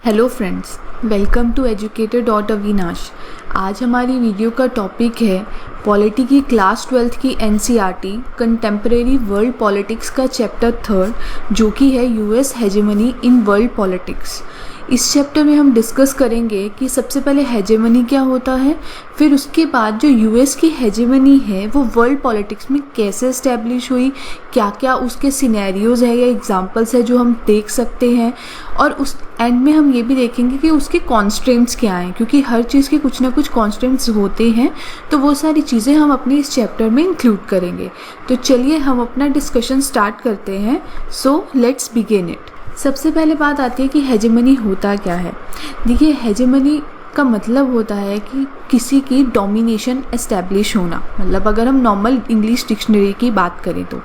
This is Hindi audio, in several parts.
Hello friends, welcome to educator dot Avinash. आज हमारी वीडियो का टॉपिक है पॉलिटी की क्लास 12th की एनसीईआरटी कंटेम्प्रेरी वर्ल्ड पॉलिटिक्स का चैप्टर 3 जो कि है US hegemony in world politics. इस चैप्टर में हम डिस्कस करेंगे कि सबसे पहले हेजेमनी क्या होता है, फिर उसके बाद जो यूएस की हेजेमनी है वो वर्ल्ड पॉलिटिक्स में कैसे इस्टेब्लिश हुई, क्या क्या उसके सिनेरियोज है या एग्जांपल्स है जो हम देख सकते हैं, और उस एंड में हम ये भी देखेंगे कि उसके कॉन्स्ट्रेंट्स क्या हैं, क्योंकि हर चीज़ के कुछ ना कुछ कॉन्स्ट्रेंट्स होते हैं। तो वो सारी चीज़ें हम अपने इस चैप्टर में इंक्लूड करेंगे। तो चलिए हम अपना डिस्कशन स्टार्ट करते हैं। So let's begin it. सबसे पहले बात आती है कि हेजेमनी होता क्या है। देखिए, हेजेमनी का मतलब होता है कि किसी की डोमिनेशन एस्टैब्लिश होना। मतलब अगर हम नॉर्मल इंग्लिश डिक्शनरी की बात करें तो,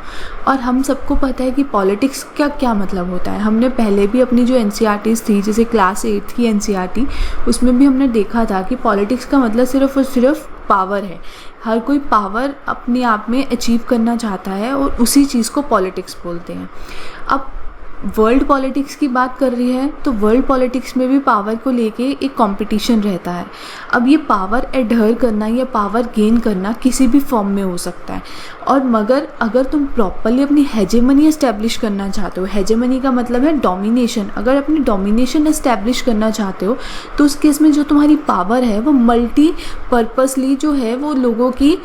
और हम सबको पता है कि पॉलिटिक्स का क्या मतलब होता है। हमने पहले भी अपनी जो एनसीईआरटीज़ थी, जैसे क्लास 8 की एनसीईआरटी, उसमें भी हमने देखा था कि पॉलिटिक्स का मतलब सिर्फ और सिर्फ पावर है। हर कोई पावर अपने आप में अचीव करना चाहता है और उसी चीज़ को पॉलिटिक्स बोलते हैं। अब वर्ल्ड पॉलिटिक्स की बात कर रही है तो वर्ल्ड पॉलिटिक्स में भी पावर को लेके एक कंपटीशन रहता है। अब ये पावर एडहर करना या पावर गेन करना किसी भी फॉर्म में हो सकता है, और मगर अगर तुम प्रॉपरली अपनी हेजेमनी एस्टैब्लिश करना चाहते हो, हेजेमनी का मतलब है डोमिनेशन, अगर अपनी डोमिनेशन एस्टैब्लिश करना चाहते हो तो उस केस में जो तुम्हारी पावर है वो मल्टी पर्पसली जो है वो लोगों की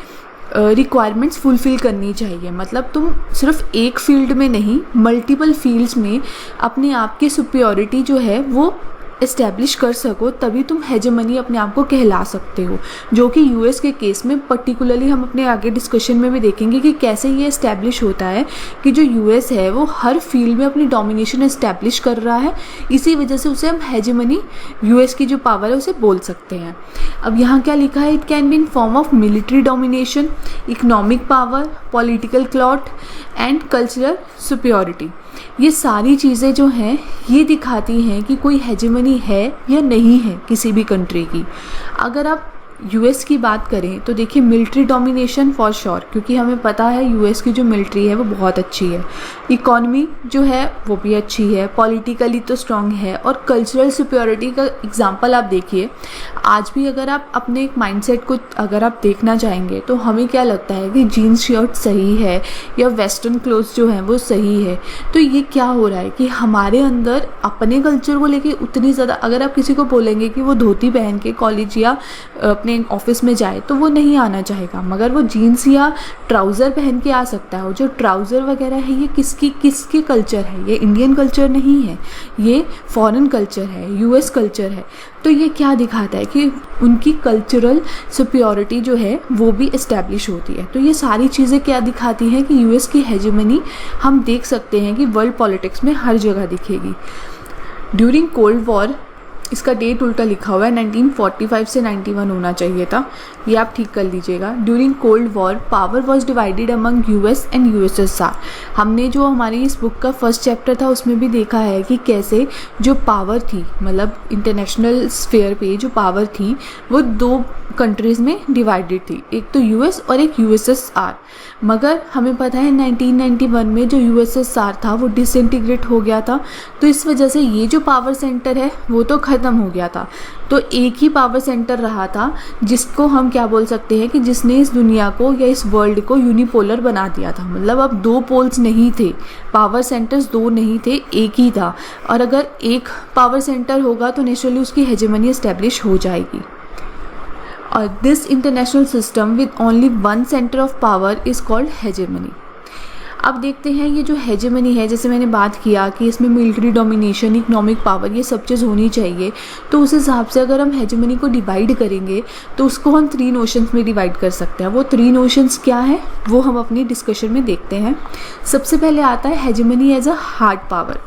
रिक्वायरमेंट्स फुलफ़िल करनी चाहिए। मतलब तुम सिर्फ एक फील्ड में नहीं, मल्टीपल फील्ड्स में अपने आप की सुपीरियरिटी जो है वो इस्टेब्लिश कर सको, तभी तुम हेजेमनी अपने आप को कहला सकते हो। जो कि यूएस के केस में पर्टिकुलरली हम अपने आगे डिस्कशन में भी देखेंगे कि कैसे ये इस्टेब्लिश होता है कि जो यूएस है वो हर फील्ड में अपनी डोमिनेशन इस्टेब्लिश कर रहा है। इसी वजह से उसे हम हेजेमनी, यूएस की जो पावर है उसे बोल सकते हैं। अब यहाँ क्या लिखा है, it can be in form of military domination, economic power, political clot and cultural superiority. ये सारी चीज़ें जो हैं ये दिखाती हैं कि कोई हेजेमनी है या नहीं है किसी भी कंट्री की। अगर आप यूएस की बात करें तो देखिए, मिलिट्री डोमिनेशन फॉर श्योर, क्योंकि हमें पता है यूएस की जो मिलिट्री है वो बहुत अच्छी है। इकॉनमी जो है वो भी अच्छी है, पॉलिटिकली तो स्ट्रांग है, और कल्चरल सुपीरियरिटी का एग्जांपल आप देखिए। आज भी अगर आप अपने एक माइंडसेट को अगर आप देखना चाहेंगे तो हमें क्या लगता है कि जीन्स शर्ट सही है या वेस्टर्न क्लोथ्स जो हैं वो सही है। तो ये क्या हो रहा है कि हमारे अंदर अपने कल्चर को लेके उतनी ज़्यादा, अगर आप किसी को बोलेंगे कि वो धोती पहन के कॉलेज या अपने ऑफिस में जाए तो वो नहीं आना चाहेगा, मगर वो जीन्स या ट्राउज़र पहन के आ सकता है। और जो ट्राउज़र वगैरह है ये किसके कल्चर है, ये इंडियन कल्चर नहीं है, ये फॉरेन कल्चर है, यूएस कल्चर है। तो ये क्या दिखाता है कि उनकी कल्चरल सुपीरियरिटी जो है वो भी इस्टेब्लिश होती है। तो ये सारी चीज़ें क्या दिखाती हैं कि यूएस की हेजेमनी हम देख सकते हैं कि वर्ल्ड पॉलिटिक्स में हर जगह दिखेगी। ड्यूरिंग कोल्ड वॉर, इसका डेट उल्टा लिखा हुआ है, 1945 से 91 होना चाहिए था, ये आप ठीक कर लीजिएगा। During cold war power was divided among US and USSR. हमने जो हमारी इस बुक का फर्स्ट चैप्टर था उसमें भी देखा है कि कैसे जो पावर थी, मतलब इंटरनेशनल स्फेयर पे जो पावर थी वो दो कंट्रीज़ में डिवाइडेड थी, एक तो यूएस और एक यूएसएसआर। मगर हमें पता है 1991 में जो यूएसएसआर था वो डिसइंटीग्रेट हो गया था, तो इस वजह से ये जो पावर सेंटर है वो तो ख़त्म हो गया था। तो एक ही पावर सेंटर रहा था जिसको हम क्या बोल सकते हैं कि जिसने इस दुनिया को या इस वर्ल्ड को यूनिपोलर बना दिया था। मतलब अब दो पोल्स नहीं थे, पावर सेंटर्स दो नहीं थे, एक ही था। और अगर एक पावर सेंटर होगा तो नेचुरली उसकी हेजेमनी एस्टेब्लिश हो जाएगी। और this international system with only one centre of power is called hegemony. अब देखते हैं ये जो हेजेमनी है, जैसे मैंने बात किया कि इसमें मिलिट्री डोमिनेशन, इकोनॉमिक पावर, ये सब चीज़ होनी चाहिए। तो उस हिसाब से अगर हम हेजेमनी को डिवाइड करेंगे तो उसको हम 3 नोशंस में डिवाइड कर सकते हैं। वो 3 नोशंस क्या है वो हम अपनी डिस्कशन में देखते हैं। सबसे पहले आता है hegemony as a hard power.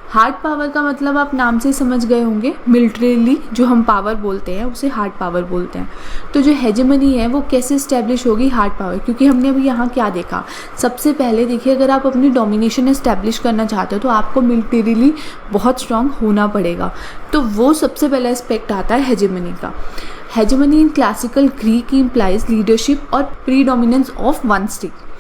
Hard power का मतलब आप नाम से समझ गए होंगे, मिलिट्रीली जो हम पावर बोलते हैं उसे हार्ड पावर बोलते हैं। तो जो हेजेमनी है वो कैसे इस्टेब्लिश होगी, हार्ड पावर, क्योंकि हमने अभी यहाँ क्या देखा। सबसे पहले देखिए, अगर आप अपनी डोमिनेशन इस्टेब्लिश करना चाहते हो तो आपको मिलिट्रीली बहुत स्ट्रांग होना पड़ेगा। तो वो सबसे पहला एस्पेक्ट आता है हेजेमनी का। Hegemony in classical Greek implies leadership और प्रीडोमिनेंस ऑफ वन स्टेट।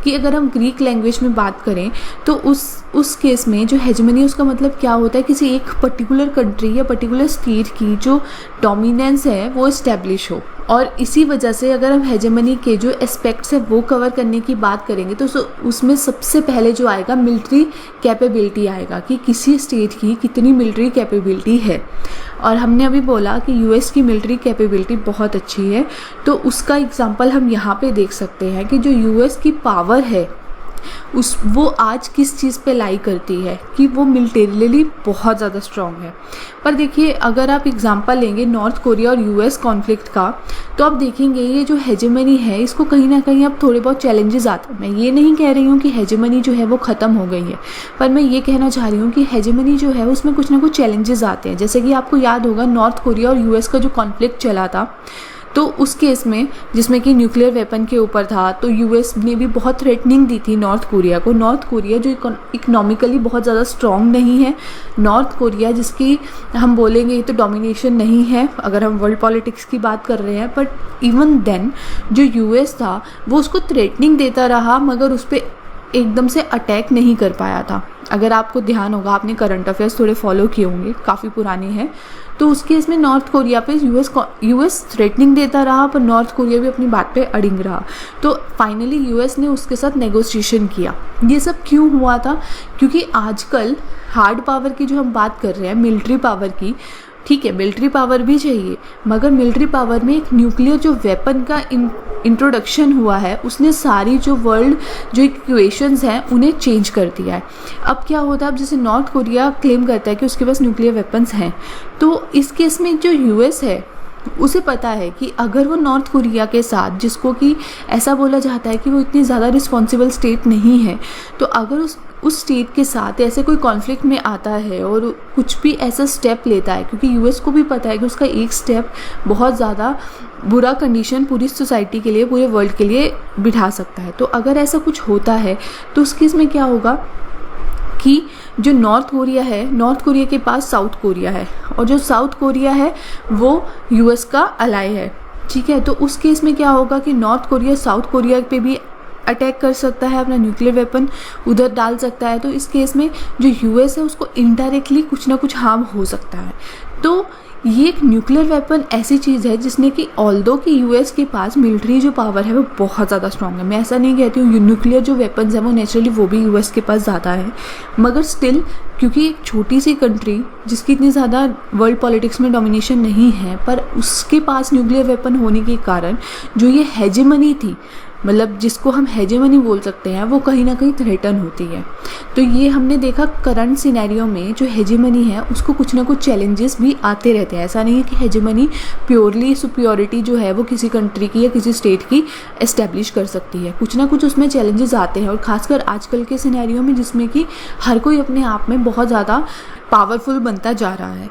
कि अगर हम ग्रीक लैंग्वेज में बात करें तो उस केस में जो हेजेमनी उसका मतलब क्या होता है, किसी एक पर्टिकुलर कंट्री या पर्टिकुलर स्टेट की जो डोमिनेंस है वो इस्टेब्लिश हो। और इसी वजह से अगर हम हेजेमनी के जो एस्पेक्ट्स है वो कवर करने की बात करेंगे तो उसमें सबसे पहले जो आएगा मिलिट्री कैपेबिलिटी आएगा, कि किसी स्टेट की कितनी मिलिट्री कैपेबिलिटी है। और हमने अभी बोला कि यूएस की मिलिट्री कैपेबिलिटी बहुत अच्छी है, तो उसका एग्जांपल हम यहाँ पे देख सकते हैं कि जो यूएस की पावर है वो आज किस चीज़ पे लाई करती है, कि वो मिलिटरीली बहुत ज़्यादा स्ट्रॉन्ग है। पर देखिए, अगर आप एग्जांपल लेंगे नॉर्थ कोरिया और यूएस कॉन्फ्लिक्ट का, तो आप देखेंगे ये जो हेजेमनी है इसको कहीं ना कहीं अब थोड़े बहुत चैलेंजेस आते हैं। मैं ये नहीं कह रही हूँ कि हेजेमनी जो है वो ख़त्म हो गई है, पर मैं ये कहना चाह रही हूँ कि हेजेमनी जो है उसमें कुछ ना कुछ चैलेंजेस आते हैं। जैसे कि आपको याद होगा नॉर्थ कोरिया और यूएस का जो कॉन्फ्लिक्ट चला था, तो उस केस में जिसमें कि न्यूक्लियर वेपन के ऊपर था, तो यूएस ने भी बहुत थ्रेटनिंग दी थी नॉर्थ कोरिया को। नॉर्थ कोरिया जो इकोनॉमिकली बहुत ज़्यादा स्ट्रॉन्ग नहीं है, नॉर्थ कोरिया जिसकी हम बोलेंगे तो डोमिनेशन नहीं है अगर हम वर्ल्ड पॉलिटिक्स की बात कर रहे हैं, बट इवन देन जो यूएस था वो उसको थ्रेटनिंग देता रहा, मगर उस पर एकदम से अटैक नहीं कर पाया था। अगर आपको ध्यान होगा, आपने करंट अफेयर्स थोड़े फॉलो किए होंगे, काफ़ी पुराने हैं, तो उस केस में नॉर्थ कोरिया पे यूएस थ्रेटनिंग देता रहा, पर नॉर्थ कोरिया भी अपनी बात पे अड़िग रहा। तो फाइनली यूएस ने उसके साथ नेगोशिएशन किया। ये सब क्यों हुआ था? क्योंकि आजकल हार्ड पावर की जो हम बात कर रहे हैं, मिलिट्री पावर की, ठीक है मिलिट्री पावर भी चाहिए, मगर मिलिट्री पावर में एक न्यूक्लियर जो वेपन का इंट्रोडक्शन हुआ है उसने सारी जो वर्ल्ड जो इक्वेशंस हैं उन्हें चेंज कर दिया है। अब क्या होता है, अब जैसे नॉर्थ कोरिया क्लेम करता है कि उसके पास न्यूक्लियर वेपन्स हैं, तो इस केस में जो यूएस है उसे पता है कि अगर वो नॉर्थ कोरिया के साथ, जिसको कि ऐसा बोला जाता है कि वो इतनी ज़्यादा रिस्पॉन्सिबल स्टेट नहीं है, तो अगर उस स्टेट के साथ ऐसे कोई कॉन्फ्लिक्ट में आता है और कुछ भी ऐसा स्टेप लेता है, क्योंकि यूएस को भी पता है कि उसका एक स्टेप बहुत ज़्यादा बुरा कंडीशन पूरी सोसाइटी के लिए, पूरे वर्ल्ड के लिए बिठा सकता है। तो अगर ऐसा कुछ होता है तो उस केस में क्या होगा कि जो नॉर्थ कोरिया है, नॉर्थ कोरिया के पास साउथ कोरिया है, और जो साउथ कोरिया है वो यूएस का अलाय है, ठीक है। तो उस केस में क्या होगा कि नॉर्थ कोरिया साउथ कोरिया पे भी अटैक कर सकता है, अपना न्यूक्लियर वेपन उधर डाल सकता है। तो इस केस में जो यूएस है उसको इनडायरेक्टली कुछ ना कुछ हार्म हो सकता है। तो ये एक न्यूक्लियर वेपन ऐसी चीज़ है जिसने कि ऑल्दो कि यूएस के पास मिलिट्री जो पावर है वो बहुत ज़्यादा स्ट्रॉन्ग है, मैं ऐसा नहीं कहती हूँ न्यूक्लियर जो वेपन्स हैं वो नेचुरली वो भी यूएस के पास ज़्यादा है, मगर स्टिल क्योंकि एक छोटी सी कंट्री जिसकी इतनी ज़्यादा वर्ल्ड पॉलिटिक्स में डोमिनेशन नहीं है, पर उसके पास न्यूक्लियर वेपन होने के कारण जो ये हेजेमनी थी, मतलब जिसको हम हेजेमनी बोल सकते हैं, वो कहीं ना कहीं थ्रेटन होती है। तो ये हमने देखा करंट सिनेरियो में जो हेजेमनी है उसको कुछ ना कुछ चैलेंजेस भी आते रहते हैं। ऐसा नहीं है कि हेजेमनी प्योरली सुपियोरिटी जो है वो किसी कंट्री की या किसी स्टेट की एस्टेब्लिश कर सकती है, कुछ ना कुछ उसमें चैलेंजेस आते हैं, और ख़ासकर आजकल के सिनेरियो में जिसमें कि हर कोई अपने आप में बहुत ज़्यादा पावरफुल बनता जा रहा है।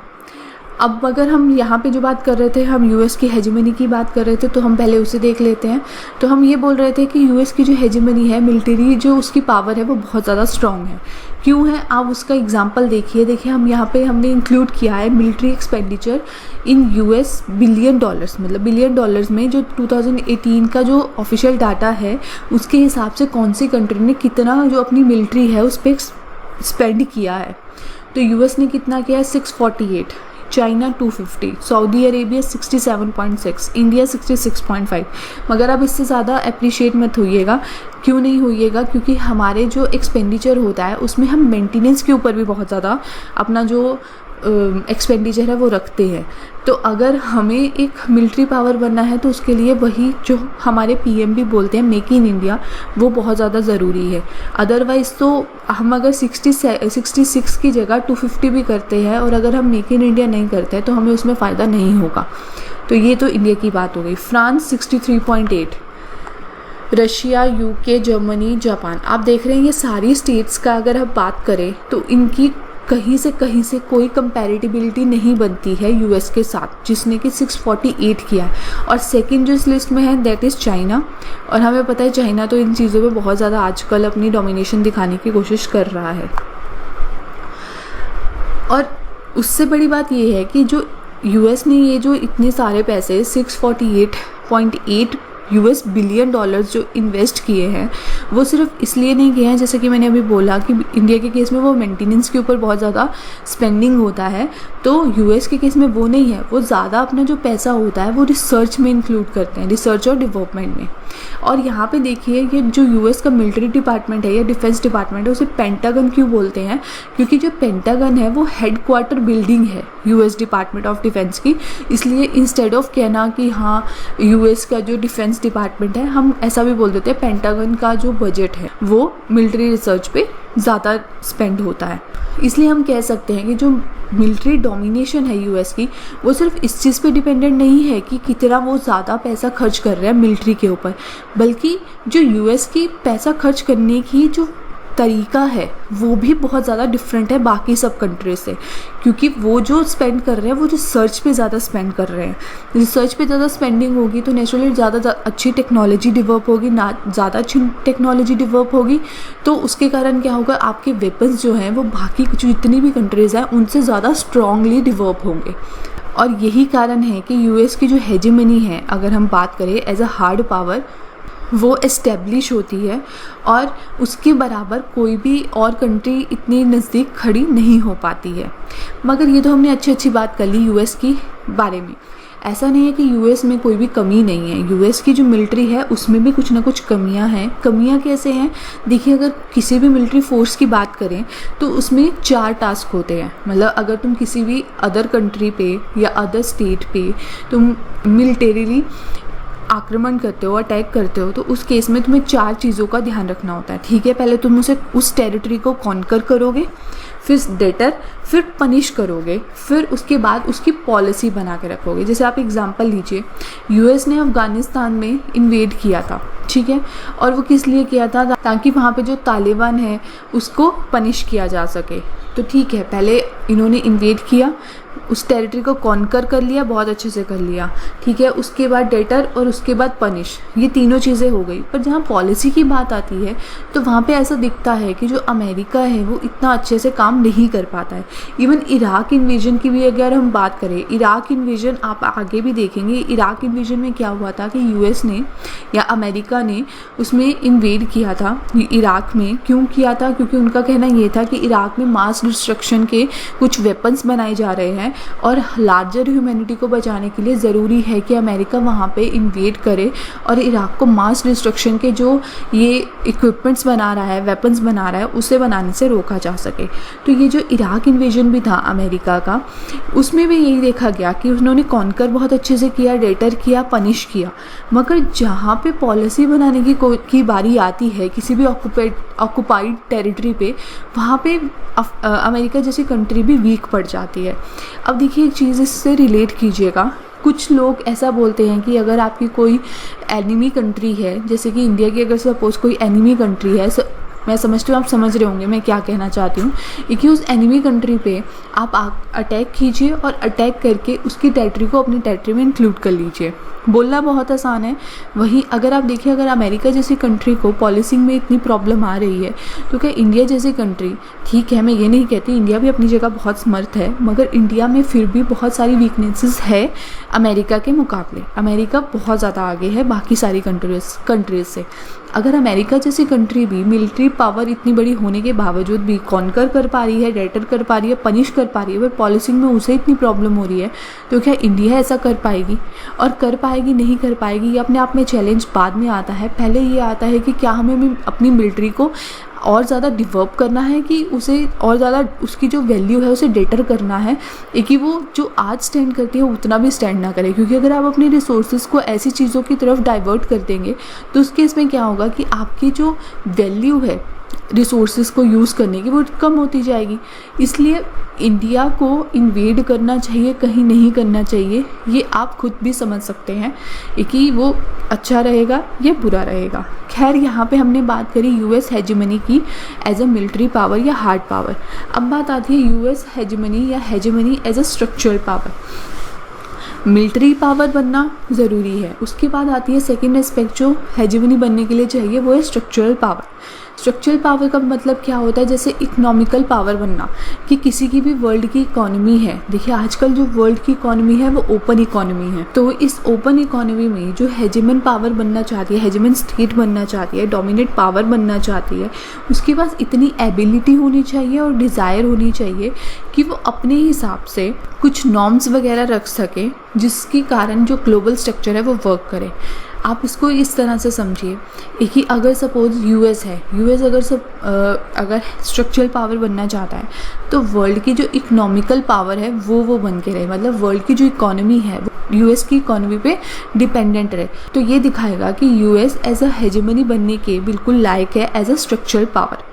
अब अगर हम यहाँ पे जो बात कर रहे थे, हम यूएस की हेजेमनी की बात कर रहे थे, तो हम पहले उसे देख लेते हैं। तो हम ये बोल रहे थे कि यूएस की जो हेजेमनी है, मिलिट्री जो उसकी पावर है वो बहुत ज़्यादा स्ट्रॉन्ग है। क्यों है, आप उसका एग्जांपल देखिए हम यहाँ पे हमने इंक्लूड किया है military expenditure in US billion dollars, मतलब बिलियन डॉलर्स में जो 2018 का जो ऑफिशियल डाटा है उसके हिसाब से कौन सी कंट्री ने कितना जो अपनी मिलिट्री है उस पर स्पेंड किया है। तो यूएस ने कितना किया है, 648, चाइना 250, सऊदी अरेबिया 67.6, इंडिया 66.5। मगर अब इससे ज़्यादा अप्रिशिएट मत होइएगा। क्यों नहीं होइएगा? क्योंकि हमारे जो एक्सपेंडिचर होता है उसमें हम मेंटेनेंस के ऊपर भी बहुत ज़्यादा अपना जो एक्सपेंडिचर है वो रखते हैं। तो अगर हमें एक मिलिट्री पावर बनना है तो उसके लिए वही जो हमारे पीएम भी बोलते हैं मेक इन इंडिया, वो बहुत ज़्यादा ज़रूरी है। अदरवाइज़ तो हम अगर 66 की जगह 250 भी करते हैं और अगर हम मेक इन इंडिया नहीं करते हैं तो हमें उसमें फ़ायदा नहीं होगा। तो ये तो इंडिया की बात हो गई। France 63.8, Russia, UK, Germany, Japan, आप देख रहे हैं ये सारी स्टेट्स का अगर हम बात करें तो इनकी कहीं से कोई कंपैरेटिबिलिटी नहीं बनती है यूएस के साथ, जिसने कि 648 किया है। और सेकंड जो इस लिस्ट में है दैट इज़ चाइना, और हमें पता है चाइना तो इन चीज़ों पे बहुत ज़्यादा आजकल अपनी डोमिनेशन दिखाने की कोशिश कर रहा है। और उससे बड़ी बात ये है कि जो यूएस ने ये जो इतने सारे पैसे 648.8 US बिलियन डॉलर्स जो इन्वेस्ट किए हैं वो सिर्फ इसलिए नहीं किए हैं, जैसे कि मैंने अभी बोला कि इंडिया के केस में वो मेंटेनेंस के ऊपर बहुत ज़्यादा स्पेंडिंग होता है, तो US के केस में वो नहीं है। वो ज़्यादा अपना जो पैसा होता है वो रिसर्च में इंक्लूड करते हैं, रिसर्च और डेवलपमेंट में। और यहाँ पे देखिए ये जो US का मिलिट्री डिपार्टमेंट है या डिफेंस डिपार्टमेंट है उसे पेंटागन क्यों बोलते हैं, क्योंकि जो पेंटागन है वो हेडक्वार्टर बिल्डिंग है US डिपार्टमेंट ऑफ डिफेंस की। इसलिए इंस्टेड ऑफ कहना कि हाँ US का जो डिफेंस डिपार्टमेंट है, हम ऐसा भी बोल देते हैं पेंटागन का जो बजट है वो मिलिट्री रिसर्च पे ज़्यादा स्पेंड होता है। इसलिए हम कह सकते हैं कि जो मिलिट्री डोमिनेशन है US की वो सिर्फ इस चीज़ पे डिपेंडेंट नहीं है कि कितना वो ज़्यादा पैसा खर्च कर रहा है मिलिट्री के ऊपर, बल्कि जो US की पैसा खर्च करने की जो तरीका है वो भी बहुत ज़्यादा डिफरेंट है बाकी सब कंट्री से, क्योंकि वो जो स्पेंड कर रहे हैं वो रिसर्च पे ज़्यादा स्पेंड कर रहे हैं। रिसर्च पे ज़्यादा स्पेंडिंग होगी तो नेचुरली ज़्यादा अच्छी टेक्नोलॉजी डेवलप होगी, ना ज़्यादा अच्छी टेक्नोलॉजी डेवलप होगी तो उसके कारण क्या होगा, आपके वेपन्स जो हैं वो बाकी जितनी भी कंट्रीज़ हैं उनसे ज़्यादा स्ट्रांगली डेवलप होंगे। और यही कारण है कि US की जो हेजेमनी है, अगर हम बात करें एज अ हार्ड पावर, वो एस्टेब्लिश होती है और उसके बराबर कोई भी और कंट्री इतनी नज़दीक खड़ी नहीं हो पाती है। मगर ये तो हमने अच्छी बात कर ली US की बारे में। ऐसा नहीं है कि US में कोई भी कमी नहीं है, US की जो मिलिट्री है उसमें भी कुछ ना कुछ कमियां हैं। कमियां कैसे हैं, देखिए अगर किसी भी मिलिट्री फोर्स की बात करें तो उसमें 4 टास्क होते हैं। मतलब अगर तुम किसी भी अदर कंट्री पे या अदर स्टेट पे तुम मिलिटरीली आक्रमण करते हो, अटैक करते हो, तो उस केस में तुम्हें 4 चीज़ों का ध्यान रखना होता है। ठीक है, पहले तुम उस टेरिटरी को कॉन्कर करोगे, फिर डेटर, फिर पनिश करोगे, फिर उसके बाद उसकी पॉलिसी बना के रखोगे। जैसे आप एग्जांपल लीजिए, US ने अफ़गानिस्तान में इन्वेड किया था, ठीक है, और वो किस लिए किया था, ताकि वहाँ पे जो तालिबान है उसको पनिश किया जा सके। तो ठीक है, पहले इन्होंने इन्वेड किया, उस टेरिटरी को कॉन्कर कर लिया, बहुत अच्छे से कर लिया, ठीक है, उसके बाद डेटर और उसके बाद पनिश, ये तीनों चीज़ें हो गई। पर जहाँ पॉलिसी की बात आती है तो वहाँ पे ऐसा दिखता है कि जो अमेरिका है वो इतना अच्छे से काम नहीं कर पाता है। इवन इराक इन्वेजन की भी अगर हम बात करें, इराक इन्वेजन आप आगे भी देखेंगे, इराक इन्वेजन में क्या हुआ था कि US ने या अमेरिका ने उसमें इन्वेड किया था इराक में। क्यों किया था, क्योंकि उनका कहना ये था कि इराक में मास डिस्ट्रक्शन के कुछ वेपन्स बनाए जा रहे हैं और लार्जर ह्यूमैनिटी को बचाने के लिए ज़रूरी है कि अमेरिका वहाँ पे इन्वेड करे और इराक को मास डिस्ट्रक्शन के जो ये इक्विपमेंट्स बना रहा है, वेपन्स बना रहा है, उसे बनाने से रोका जा सके। तो ये जो इराक इन्वेजन भी था अमेरिका का, उसमें भी यही देखा गया कि उन्होंने कॉन्कर बहुत अच्छे से किया, डेटर किया, पनिश किया। मगर जहाँ पे पॉलिसी बनाने की बारी आती है किसी भी ऑक्युपाइड टेरिटरी पे, वहाँ पे अमेरिका जैसी कंट्री भी वीक पड़ जाती है। अब देखिए एक चीज़ इससे रिलेट कीजिएगा, कुछ लोग ऐसा बोलते हैं कि अगर आपकी कोई एनिमी कंट्री है, जैसे कि इंडिया की अगर सपोज कोई एनिमी कंट्री है, मैं समझती हूँ आप समझ रहे होंगे मैं क्या कहना चाहती हूँ, कि उस एनिमी कंट्री पे आप अटैक कीजिए और अटैक करके उसकी टेरिटरी को अपनी टेरिटरी में इंक्लूड कर लीजिए। बोलना बहुत आसान है, वहीं अगर आप देखिए अगर अमेरिका जैसी कंट्री को पॉलिसिंग में इतनी प्रॉब्लम आ रही है तो क्या इंडिया जैसी कंट्री, ठीक है मैं ये नहीं कहती, इंडिया भी अपनी जगह बहुत समर्थ है, मगर इंडिया में फिर भी बहुत सारी वीकनेसेस है अमेरिका के मुकाबले। अमेरिका बहुत ज़्यादा आगे है बाकी सारी कंट्रीज से। अगर अमेरिका जैसी कंट्री भी मिलिट्री पावर इतनी बड़ी होने के बावजूद भी कॉन्कर कर पा रही है, डेटर कर पा रही है, पनिश कर पा रही है, पर पॉलिसिंग में उसे इतनी प्रॉब्लम हो रही है, तो क्या इंडिया ऐसा कर पाएगी? और कर पाएगी नहीं कर पाएगी ये अपने आप में चैलेंज बाद में आता है। पहले ये आता है कि क्या हमें अपनी मिलिट्री को और ज़्यादा डेवलप करना है कि उसे और ज़्यादा उसकी जो वैल्यू है उसे डेटर करना है, कि वो जो आज स्टैंड करती है उतना भी स्टैंड ना करे। क्योंकि अगर आप अपनी रिसोर्सेज को ऐसी चीज़ों की तरफ डाइवर्ट कर देंगे तो उस केस में क्या होगा कि आपकी जो वैल्यू है रिसोर्सेज को यूज़ करने की वो कम होती जाएगी। इसलिए इंडिया को इन्वेड करना चाहिए, कहीं नहीं करना चाहिए, ये आप खुद भी समझ सकते हैं कि वो अच्छा रहेगा या बुरा रहेगा। खैर यहाँ पे हमने बात करी US हेजेमनी की एज अ मिलिट्री पावर या हार्ड पावर। अब बात आती है US हेजेमनी या hegemony as a structural power. Military power बनना ज़रूरी है। उसके बाद आती है सेकेंड एस्पेक्ट जो हेजेमनी बनने के लिए चाहिए, वो है स्ट्रक्चरल पावर। स्ट्रक्चरल पावर का मतलब क्या होता है, जैसे इकोनॉमिकल पावर बनना, कि किसी की भी वर्ल्ड की इकोनॉमी है, देखिए आजकल जो वर्ल्ड की इकोनॉमी है वो ओपन इकोनॉमी है, तो इस ओपन इकोनॉमी में जो हेजेमन पावर बनना चाहती है, हेजेमन स्टेट बनना चाहती है, डोमिनेट पावर बनना चाहती है, उसके पास इतनी एबिलिटी होनी चाहिए और डिज़ायर होनी चाहिए कि वो अपने हिसाब से कुछ नॉर्म्स वगैरह रख सके, जिसके कारण जो ग्लोबल स्ट्रक्चर है वो वर्क करे। आप इसको इस तरह से समझिए कि अगर सपोज यूएस है, यूएस अगर स्ट्रक्चरल पावर बनना चाहता है तो वर्ल्ड की जो इकोनॉमिकल पावर है वो बन के रहे, मतलब वर्ल्ड की जो इकोनॉमी है वो यूएस की इकोनॉमी पे डिपेंडेंट रहे। तो ये दिखाएगा कि यूएस एज अ हेजेमनी बनने के बिल्कुल लायक है एज अ स्ट्रक्चरल पावर।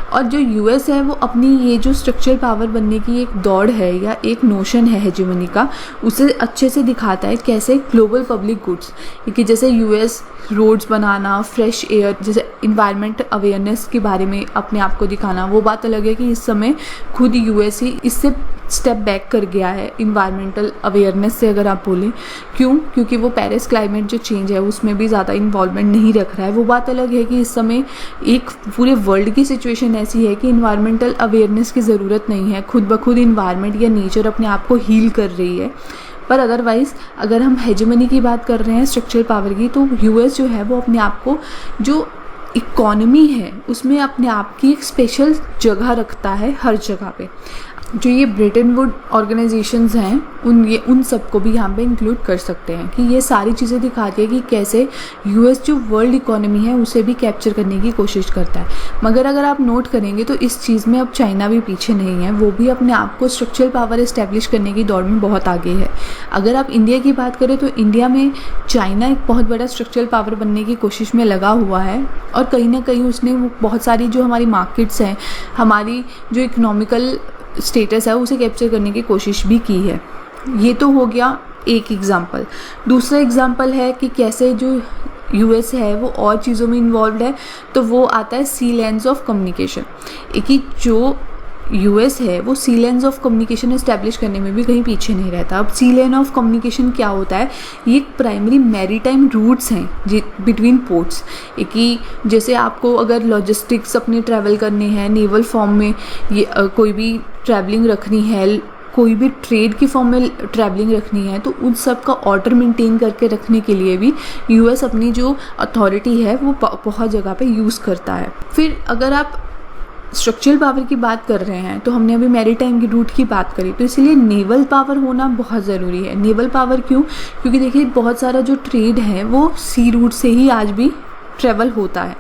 और जो यूएस है वो अपनी ये जो स्ट्रक्चरल पावर बनने की एक दौड़ है या एक नोशन है हेजेमनी का, उसे अच्छे से दिखाता है कैसे ग्लोबल पब्लिक गुड्स, क्योंकि जैसे यूएस रोड्स बनाना, फ्रेश एयर, जैसे इन्वायरमेंट अवेयरनेस के बारे में अपने आप को दिखाना। वो बात अलग है कि इस समय खुद यूएस ही इससे स्टेप बैक कर गया है इन्वायरमेंटल अवेयरनेस से, अगर आप बोलें। क्यों? क्योंकि वो पेरिस क्लाइमेट जो चेंज है उसमें भी ज़्यादा इन्वॉल्वमेंट नहीं रख रहा है। वो बात अलग है कि इस समय एक पूरे वर्ल्ड की सिचुएशन ऐसी है कि इन्वायरमेंटल अवेयरनेस की ज़रूरत नहीं है, खुद ब खुद इन्वायरमेंट या नेचर अपने आप को हील कर रही है। पर अदरवाइज़ अगर हम हेजेमनी की बात कर रहे हैं स्ट्रक्चरल पावर की, तो यूएस जो है वो अपने आप को जो इकॉनमी है उसमें अपने आप की एक स्पेशल जगह रखता है हर जगह पे। जो ये ब्रिटेन वुड ऑर्गेनाइजेशंस हैं उन सबको भी यहाँ पे इंक्लूड कर सकते हैं, कि ये सारी चीज़ें दिखाती है कि कैसे यूएस जो वर्ल्ड इकोनॉमी है उसे भी कैप्चर करने की कोशिश करता है। मगर अगर आप नोट करेंगे तो इस चीज़ में अब चाइना भी पीछे नहीं है, वो भी अपने आप को स्ट्रक्चरल पावर इस्टेब्लिश करने की दौड़ में बहुत आगे है। अगर आप इंडिया की बात करें तो इंडिया में चाइना एक बहुत बड़ा स्ट्रक्चरल पावर बनने की कोशिश में लगा हुआ है, और कहीं ना कहीं उसने बहुत सारी जो हमारी मार्केट्स हैं, हमारी जो इकोनॉमिकल स्टेटस है उसे कैप्चर करने की कोशिश भी की है। ये तो हो गया एक एग्जांपल। दूसरा एग्जांपल है कि कैसे जो यूएस है वो और चीज़ों में इन्वॉल्व है, तो वो आता है सी लेंस ऑफ कम्युनिकेशन। कि जो यूएस है वो सी लेंस ऑफ कम्युनिकेशन इस्टेब्लिश करने में भी कहीं पीछे नहीं रहता। अब सी लेन ऑफ कम्युनिकेशन क्या होता है? ये प्राइमरी मैरीटाइम रूट्स हैं बिटवीन पोर्ट्स, कि जैसे आपको अगर लॉजिस्टिक्स अपने ट्रैवल करने हैं नेवल फॉर्म में, ये कोई भी ट्रैवलिंग रखनी है, कोई भी ट्रेड की फॉर्म में ट्रैवलिंग रखनी है, तो उन सब का ऑर्डर मेंटेन करके रखने के लिए भी यूएस अपनी जो अथॉरिटी है वो बहुत जगह पे यूज़ करता है। फिर अगर आप स्ट्रक्चरल पावर की बात कर रहे हैं तो हमने अभी मैरीटाइम की रूट की बात करी, तो इसलिए नेवल पावर होना बहुत ज़रूरी है। नेवल पावर क्यों? क्योंकि देखिए बहुत सारा जो ट्रेड है वो सी रूट से ही आज भी ट्रेवल होता है,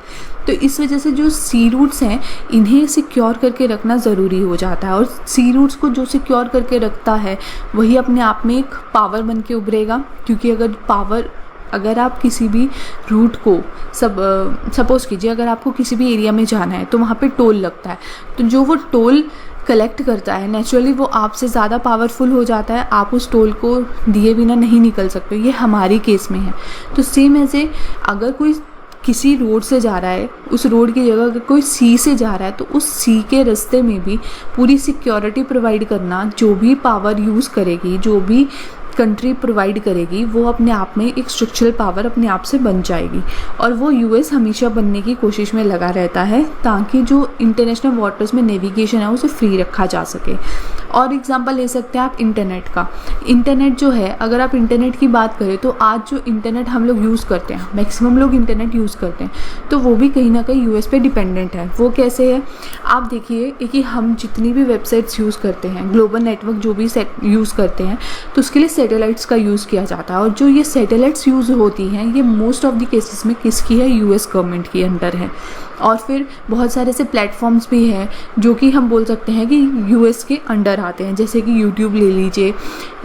तो इस वजह से जो सी रूट्स हैं इन्हें सिक्योर करके रखना ज़रूरी हो जाता है। और सी रूट्स को जो सिक्योर करके रखता है वही अपने आप में एक पावर बन के उभरेगा, क्योंकि अगर आप किसी भी रूट को सपोज़ कीजिए अगर आपको किसी भी एरिया में जाना है तो वहाँ पे टोल लगता है, तो जो वो टोल कलेक्ट करता है नेचुरली वो आपसे ज़्यादा पावरफुल हो जाता है, आप उस टोल को दिए बिना नहीं निकल सकते। ये हमारी केस में है। तो सेम ऐसे अगर कोई किसी रोड से जा रहा है, उस रोड की जगह अगर कोई सी से जा रहा है, तो उस सी के रास्ते में भी पूरी सिक्योरिटी प्रोवाइड करना, जो भी पावर यूज़ करेगी, जो भी कंट्री प्रोवाइड करेगी, वो अपने आप में एक स्ट्रक्चरल पावर अपने आप से बन जाएगी। और वो यूएस हमेशा बनने की कोशिश में लगा रहता है ताकि जो इंटरनेशनल वाटर्स में नेविगेशन है उसे फ्री रखा जा सके। और एग्जांपल ले सकते हैं आप इंटरनेट का। इंटरनेट जो है, अगर आप इंटरनेट की बात करें तो आज जो इंटरनेट हम लोग यूज़ करते हैं, मैक्सिमम लोग इंटरनेट यूज़ करते हैं, तो वो भी कहीं ना कहीं यूएस पे डिपेंडेंट है। वो कैसे है? आप देखिए कि हम जितनी भी वेबसाइट्स यूज़ करते हैं, ग्लोबल नेटवर्क जो भी यूज़ करते हैं, तो उसके लिए सैटेलाइट्स का यूज़ किया जाता है। और जो ये सैटेलाइट्स यूज़ होती हैं ये मोस्ट ऑफ द केसेस में किसकी है? यूएस गवर्नमेंट की अंडर है। और फिर बहुत सारे ऐसे प्लेटफॉर्म्स भी हैं जो कि हम बोल सकते हैं कि यूएस के अंडर आते हैं, जैसे कि यूट्यूब ले लीजिए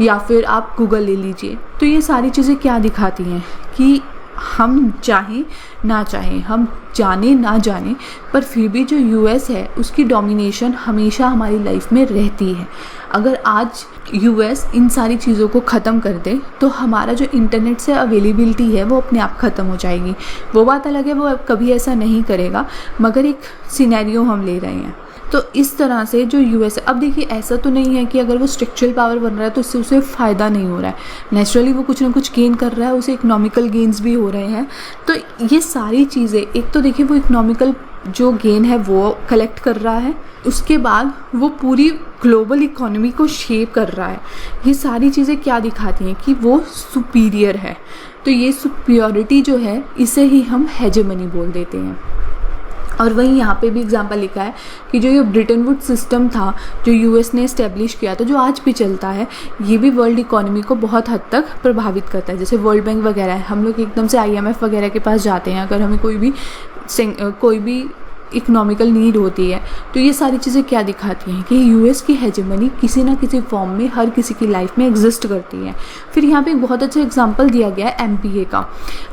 या फिर आप गूगल ले लीजिए। तो ये सारी चीज़ें क्या दिखाती हैं कि हम चाहें ना चाहें, हम जाने ना जाने, पर फिर भी जो यूएस है उसकी डोमिनेशन हमेशा हमारी लाइफ में रहती है। अगर आज यूएस इन सारी चीज़ों को ख़त्म कर दे तो हमारा जो इंटरनेट से अवेलेबिलिटी है वो अपने आप ख़त्म हो जाएगी। वो बात अलग है, वो कभी ऐसा नहीं करेगा, मगर एक सिनेरियो हम ले रहे हैं। तो इस तरह से जो यूएस है, अब देखिए ऐसा तो नहीं है कि अगर वो स्ट्रक्चरल पावर बन रहा है तो इससे उसे फ़ायदा नहीं हो रहा है, नेचुरली वो कुछ ना कुछ गेन कर रहा है, उसे इकोनॉमिकल गेन्स भी हो रहे हैं। तो ये सारी चीज़ें, एक तो देखिए वो इकोनॉमिकल जो गेन है वो कलेक्ट कर रहा है, उसके बाद वो पूरी ग्लोबल इकोनॉमी को शेप कर रहा है। ये सारी चीज़ें क्या दिखाती हैं कि वो सुपीरियर है। तो ये सुपीरियरिटी जो है इसे ही हम हेजेमनी बोल देते हैं। और वहीं यहाँ पे भी एग्जांपल लिखा है कि जो ये ब्रिटेन वुड सिस्टम था जो यूएस ने इस्टेब्लिश किया था, जो आज भी चलता है, ये भी वर्ल्ड इकोनॉमी को बहुत हद तक प्रभावित करता है। जैसे वर्ल्ड बैंक वगैरह है, हम लोग एकदम से आईएमएफ वगैरह के पास जाते हैं अगर हमें कोई भी इकोनॉमिकल नीड होती है। तो ये सारी चीज़ें क्या दिखाती हैं कि यूएस की हेजेमनी किसी ना किसी फॉर्म में हर किसी की लाइफ में एग्जिस्ट करती है। फिर यहाँ पे एक बहुत अच्छा एग्जांपल दिया गया है एमबीए का।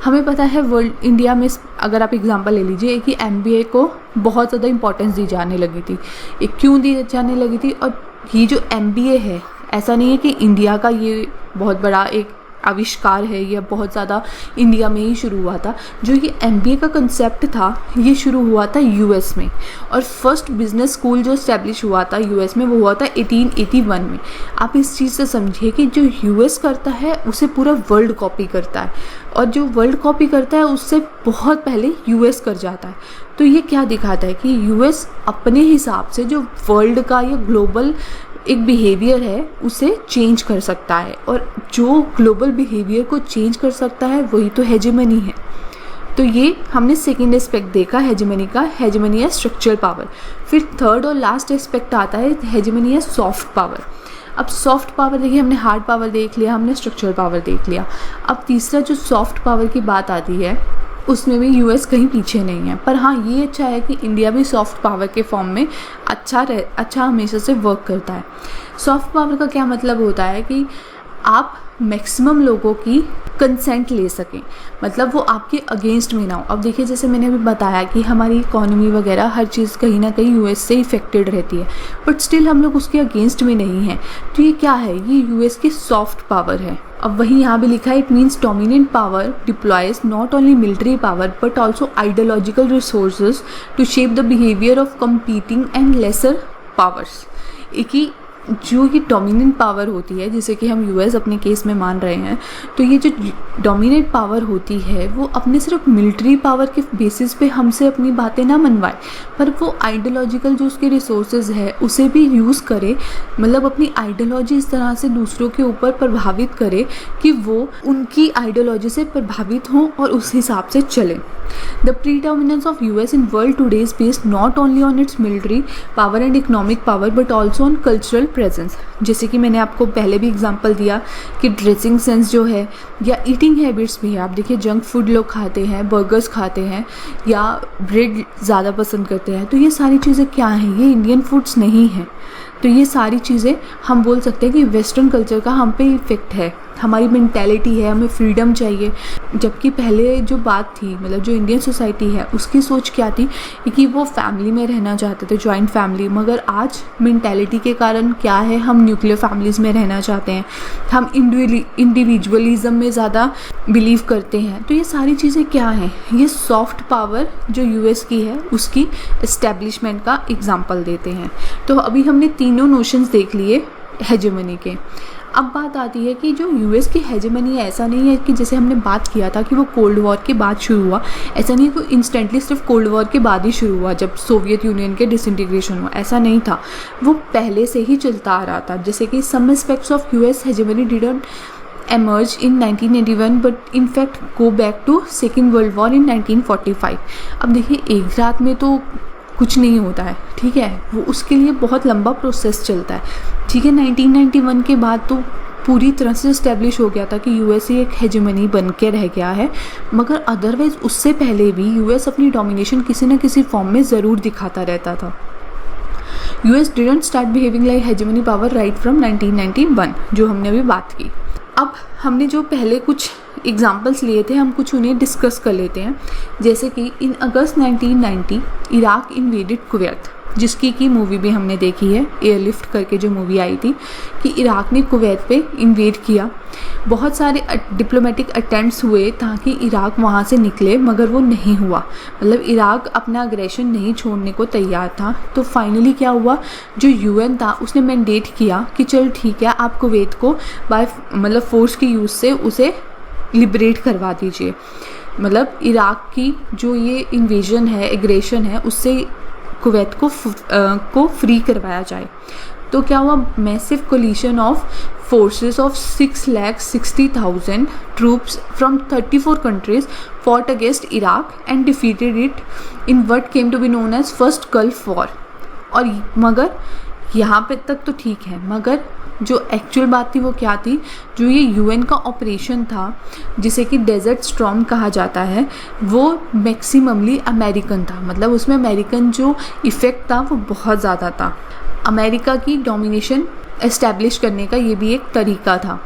हमें पता है वर्ल्ड इंडिया में अगर आप एग्जांपल ले लीजिए कि एमबीए को बहुत ज़्यादा इंपॉर्टेंस दी जाने लगी थी। ये क्यों दी जाने लगी थी? और ये जो एमबीए है, ऐसा नहीं है कि इंडिया का ये बहुत बड़ा एक आविष्कार है, यह बहुत ज़्यादा इंडिया में ही शुरू हुआ था। जो ये एमबीए का कंसेप्ट था ये शुरू हुआ था यूएस में, और फर्स्ट बिजनेस स्कूल जो इस्टेब्लिश हुआ था यूएस में वो हुआ था 1881 में। आप इस चीज़ से समझिए कि जो यूएस करता है उसे पूरा वर्ल्ड कॉपी करता है, और जो वर्ल्ड कॉपी करता है उससे बहुत पहले यूएस कर जाता है। तो ये क्या दिखाता है कि यूएस अपने हिसाब से जो वर्ल्ड का या ग्लोबल एक बिहेवियर है उसे चेंज कर सकता है, और जो ग्लोबल बिहेवियर को चेंज कर सकता है वही तो हेजेमनी है। तो ये हमने सेकेंड एस्पेक्ट देखा हेजेमनी का, हेजेमनी है स्ट्रक्चरल पावर। फिर थर्ड और लास्ट एस्पेक्ट आता है हेजेमनी है सॉफ्ट पावर। अब सॉफ्ट पावर देखिए, हमने हार्ड पावर देख लिया, हमने स्ट्रक्चरल पावर देख लिया। अब तीसरा जो सॉफ्ट पावर की बात आती है उसमें भी यूएस कहीं पीछे नहीं है। पर हाँ, ये अच्छा है कि इंडिया भी सॉफ्ट पावर के फॉर्म में अच्छा हमेशा से वर्क करता है। सॉफ्ट पावर का क्या मतलब होता है कि आप मैक्सिमम लोगों की कंसेंट ले सकें, मतलब वो आपके अगेंस्ट में ना हो। अब देखिए जैसे मैंने अभी बताया कि हमारी इकोनॉमी वगैरह हर चीज़ कहीं ना कहीं यूएस से इफेक्टेड रहती है, बट स्टिल हम लोग उसके अगेंस्ट में नहीं हैं। तो ये क्या है? ये यूएस की सॉफ्ट पावर है। अब वही यहाँ भी लिखा है, it means dominant power deploys not only military power but also ideological resources to shape the behaviour of competing and lesser powers. एक ही जो ये डोमिनेंट पावर होती है, जैसे कि हम यूएस अपने केस में मान रहे हैं, तो ये जो डोमिनेंट पावर होती है वो अपने सिर्फ मिलिट्री पावर के बेसिस पे हमसे अपनी बातें ना मनवाए, पर वो आइडियोलॉजिकल जो उसके रिसोर्सेज है उसे भी यूज़ करे, मतलब अपनी आइडियोलॉजी इस तरह से दूसरों के ऊपर प्रभावित करे कि वो उनकी आइडियोलॉजी से प्रभावित हों और उस हिसाब से चलें। The predominance of US in world today is based not only on its military power and economic power but also on cultural presence। जैसे कि मैंने आपको पहले भी एग्जांपल दिया कि ड्रेसिंग सेंस जो है या ईटिंग हैबिट्स भी है। आप देखिए जंक फूड लोग खाते हैं, बर्गर्स खाते हैं या ब्रेड ज़्यादा पसंद करते हैं। तो ये सारी चीज़ें क्या हैं? ये इंडियन फूड्स नहीं हैं। तो ये सारी चीज़ें हम बोल सकते हैं कि वेस्टर्न कल्चर का हम पे इफ़ेक्ट है। हमारी मेंटालिटी है, हमें फ्रीडम चाहिए, जबकि पहले जो बात थी, मतलब जो इंडियन सोसाइटी है उसकी सोच क्या थी कि वो फैमिली में रहना चाहते थे, जॉइंट फैमिली। मगर आज मेंटालिटी के कारण क्या है, हम न्यूक्लियर फैमिलीज़ में रहना चाहते हैं, हम इंडिविजुअलिज्म में ज़्यादा बिलीव करते हैं। तो ये सारी चीज़ें क्या हैं? ये सॉफ्ट पावर जो यूएस की है उसकी एस्टेब्लिशमेंट का एग्जाम्पल देते हैं। तो अभी हमने तीनों नोशंस देख लिए हेजेमनी के। अब बात आती है कि जो यूएस की हेजेमनी है, ऐसा नहीं है कि जैसे हमने बात किया था कि वो कोल्ड वॉर के बाद शुरू हुआ, ऐसा नहीं है कि इंस्टेंटली सिर्फ कोल्ड वॉर के बाद ही शुरू हुआ जब सोवियत यूनियन के डिसइंटीग्रेशन हुआ, ऐसा नहीं था, वो पहले से ही चलता आ रहा था। जैसे कि some aspects of US hegemony didn't emerge in 1981 but in fact go back to Second World War in 1945। अब देखिए एक रात में तो कुछ नहीं होता है, ठीक है, वो उसके लिए बहुत लंबा प्रोसेस चलता है, ठीक है। 1991 के बाद तो पूरी तरह से इस्टेब्लिश हो गया था कि यूएस एक हेजेमनी बन के रह गया है, मगर अदरवाइज उससे पहले भी यूएस अपनी डोमिनेशन किसी न किसी फॉर्म में ज़रूर दिखाता रहता था। US didn't start behaving like hegemony power right from 1991, जो हमने अभी बात की। अब हमने जो पहले कुछ एग्जाम्पल्स लिए थे हम कुछ उन्हें डिस्कस कर लेते हैं। जैसे कि इन अगस्त 1990 इराक इन्वेडेड कुवैत, जिसकी की मूवी भी हमने देखी है, एयरलिफ्ट करके जो मूवी आई थी, कि इराक ने कुवैत पे इन्वेड किया। बहुत सारे डिप्लोमेटिक अटेम्प्ट्स हुए ताकि इराक़ वहाँ से निकले, मगर वो नहीं हुआ। मतलब इराक़ अपना अग्रेशन नहीं छोड़ने को तैयार था। तो फाइनली क्या हुआ, जो यूएन था उसने मैंडेट किया कि चल ठीक है, आप कुवैत को बाय मतलब फोर्स की यूज़ से उसे लिबरेट करवा दीजिए। मतलब इराक़ की जो ये इन्वेजन है, एग्रेशन है, उससे कुवैत को फ्री करवाया जाए। तो क्या हुआ, massive collision of forces of 6,60,000 troops from 34 countries fought against Iraq and defeated it in what came to be known as First Gulf War। और मगर यहाँ पे तक तो ठीक है, मगर जो एक्चुअल बात थी वो क्या थी, जो ये यूएन का ऑपरेशन था जिसे कि डेजर्ट स्टॉर्म कहा जाता है, वो मैक्सिममली अमेरिकन था। मतलब उसमें अमेरिकन जो इफ़ेक्ट था वो बहुत ज़्यादा था। अमेरिका की डोमिनेशन एस्टैब्लिश करने का ये भी एक तरीका था।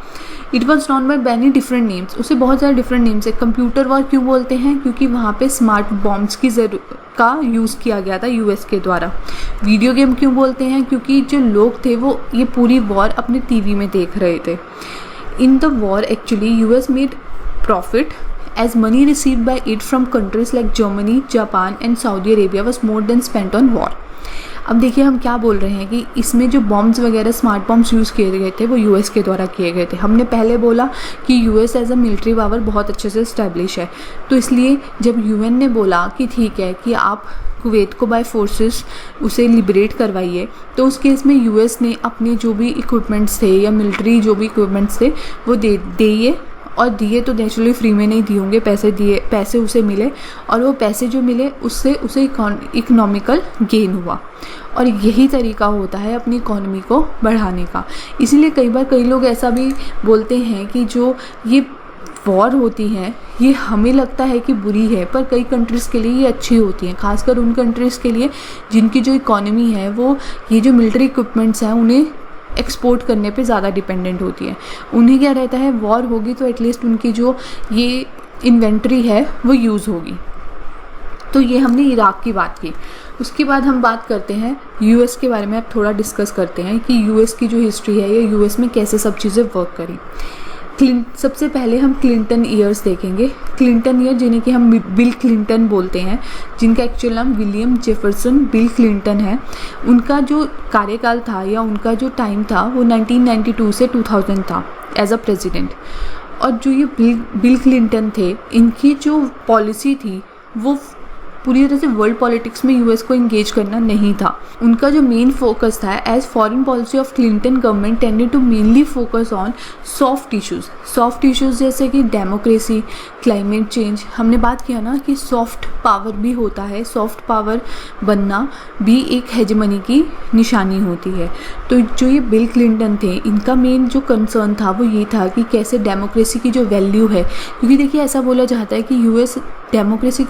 It was known by many different names, उसे बहुत सारे डिफरेंट नेम्स है। कंप्यूटर वॉर क्यों बोलते हैं, क्योंकि वहाँ पे स्मार्ट बॉम्ब्स का यूज़ किया गया था यूएस के द्वारा। वीडियो गेम क्यों बोलते हैं, क्योंकि जो लोग थे वो ये पूरी वॉर अपने टीवी में देख रहे थे। In the war actually US made profit as money received by it from countries like Germany, Japan and Saudi Arabia was more than spent on war। अब देखिए हम क्या बोल रहे हैं कि इसमें जो बॉम्ब्स वगैरह स्मार्ट बॉम्ब्स यूज़ किए गए थे वो यूएस के द्वारा किए गए थे। हमने पहले बोला कि US as a military power बहुत अच्छे से इस्टेब्लिश है, तो इसलिए जब यूएन ने बोला कि ठीक है कि आप कुवैत को बाय फोर्सेस उसे लिबरेट करवाइए, तो उस केस में यूएस ने अपने जो भी इक्विपमेंट्स थे या मिलिट्री जो भी इक्विपमेंट्स थे वो दिए, और दिए तो नेचुरली फ्री में नहीं दिए होंगे, पैसे उसे मिले, और वो पैसे जो मिले उससे उसे इकोनॉमिकल गेन हुआ। और यही तरीका होता है अपनी इकोनॉमी को बढ़ाने का। इसीलिए कई बार कई लोग ऐसा भी बोलते हैं कि जो ये वॉर होती हैं ये हमें लगता है कि बुरी है, पर कई कंट्रीज़ के लिए ये अच्छी होती हैं, खासकर उन कंट्रीज़ के लिए जिनकी जो इकोनॉमी है वो ये जो मिलिट्री इक्विपमेंट्स हैं उन्हें एक्सपोर्ट करने पे ज़्यादा डिपेंडेंट होती है। उन्हें क्या रहता है, वॉर होगी तो एटलीस्ट उनकी जो ये इन्वेंट्री है वो यूज़ होगी। तो ये हमने इराक़ की बात की। उसके बाद हम बात करते हैं यूएस के बारे में। अब थोड़ा डिस्कस करते हैं कि यूएस की जो हिस्ट्री है या यूएस में कैसे सब चीज़ें वर्क करी। सबसे पहले हम क्लिंटन ईयर्स देखेंगे। क्लिंटन ईयर जिन्हें कि हम बिल क्लिंटन बोलते हैं, जिनका एक्चुअल नाम विलियम जेफरसन बिल क्लिंटन है। उनका जो कार्यकाल था या उनका जो टाइम था वो 1992 से 2000 था एज अ प्रेसिडेंट। और जो ये बिल क्लिंटन थे, इनकी जो पॉलिसी थी वो पूरी तरह से वर्ल्ड पॉलिटिक्स में यूएस को इंगेज करना नहीं था। उनका जो मेन फोकस था as foreign policy of Clinton government tended to mainly focus on soft issues जैसे कि डेमोक्रेसी, क्लाइमेट चेंज। हमने बात किया ना कि सॉफ्ट पावर भी होता है, सॉफ्ट पावर बनना भी एक हेजेमनी की निशानी होती है। तो जो ये बिल क्लिंटन थे, इनका मेन जो कंसर्न था वो ये था कि कैसे डेमोक्रेसी की जो वैल्यू है, क्योंकि देखिए ऐसा बोला जाता है कि यूएस डेमोक्रेसी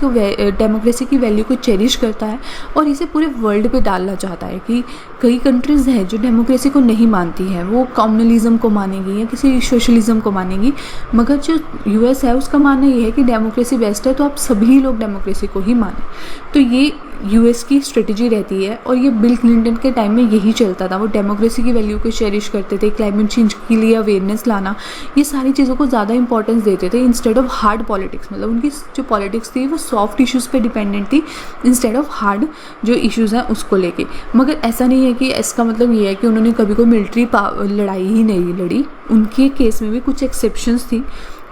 की वैल्यू को चेरिश करता है और इसे पूरे वर्ल्ड पे डालना चाहता है। कि कई कंट्रीज़ हैं जो डेमोक्रेसी को नहीं मानती हैं, वो कम्युनलिज्म को मानेगी या किसी सोशलिज्म को मानेगी, मगर जो यूएस है उसका मानना ये है कि डेमोक्रेसी बेस्ट है, तो आप सभी लोग डेमोक्रेसी को ही माने। तो ये यूएस की स्ट्रेटजी रहती है और ये बिल क्लिंटन के टाइम में यही चलता था। वो डेमोक्रेसी की वैल्यू को चेरिश करते थे, क्लाइमेट चेंज के लिए अवेयरनेस लाना, ये सारी चीज़ों को ज़्यादा इंपॉर्टेंस देते थे इंस्टेड ऑफ हार्ड पॉलिटिक्स। मतलब उनकी जो पॉलिटिक्स थी वो सॉफ्ट इश्यूज़ पे डिपेंडेंट थी इंस्टेड ऑफ हार्ड जो इश्यूज़ हैं उसको लेके। मगर ऐसा नहीं है कि इसका मतलब ये है कि उन्होंने कभी कोई मिलिट्री लड़ाई ही नहीं लड़ी। उनके केस में भी कुछ एक्सेप्शंस थी।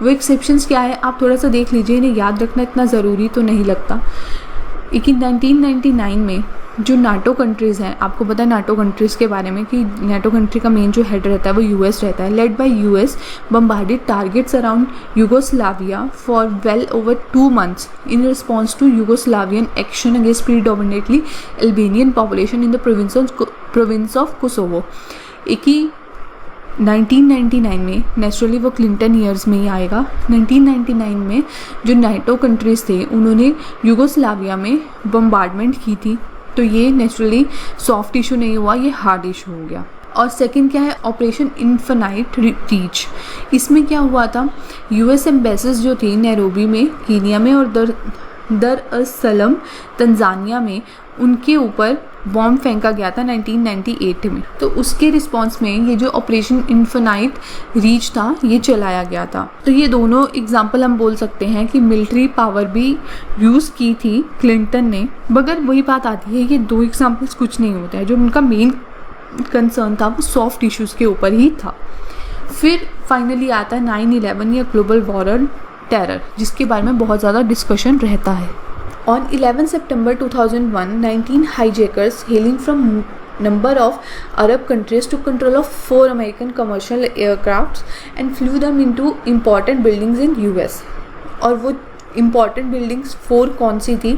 वो एक्सेप्शंस क्या है आप थोड़ा सा देख लीजिए, इन्हें याद रखना इतना ज़रूरी तो नहीं लगता। लेकिन 1999 में जो नाटो कंट्रीज़ हैं, आपको पता है नाटो कंट्रीज़ के बारे में कि नाटो कंट्री का मेन जो हेड रहता है वो यूएस रहता है। Led by US bombarded targets around Yugoslavia for well over 2 months in response to Yugoslavian action against predominantly Albanian population in the province of Kosovo। एक ही 1999 में, नेचुरली वो क्लिंटन ईयर्स में ही आएगा। 1999 में जो नाटो कंट्रीज़ थे उन्होंने यूगोस्लाविया में बम्बार्डमेंट की थी। तो ये नेचुरली सॉफ्ट इशू नहीं हुआ, ये हार्ड इशू हो गया। और सेकंड क्या है, ऑपरेशन इन्फिनाइट रीच। इसमें क्या हुआ था, यूएस एम्बेसीज जो थी नैरोबी में, कीनिया में और दर अस सलाम तंजानिया में, उनके ऊपर बॉम्ब फेंका गया था 1998 में। तो उसके रिस्पॉन्स में ये जो ऑपरेशन इन्फिनाइट रीच था ये चलाया गया था। तो ये दोनों एग्जाम्पल हम बोल सकते हैं कि मिलिट्री पावर भी यूज़ की थी क्लिंटन ने, मगर वही बात आती है, ये दो एग्जाम्पल्स कुछ नहीं होता है। जो उनका मेन कंसर्न था वो सॉफ्ट इश्यूज़ के ऊपर ही था। फिर फाइनली आता है 9/11 या ग्लोबल वॉर ऑन टेरर, जिसके बारे में बहुत ज़्यादा डिस्कशन रहता है। On 11 September 2001, 19 hijackers hailing from number of Arab countries took control of 4 American commercial aircrafts and flew them into important buildings in US. और वो इम्पॉर्टेंट बिल्डिंग्स 4 कौन सी थी?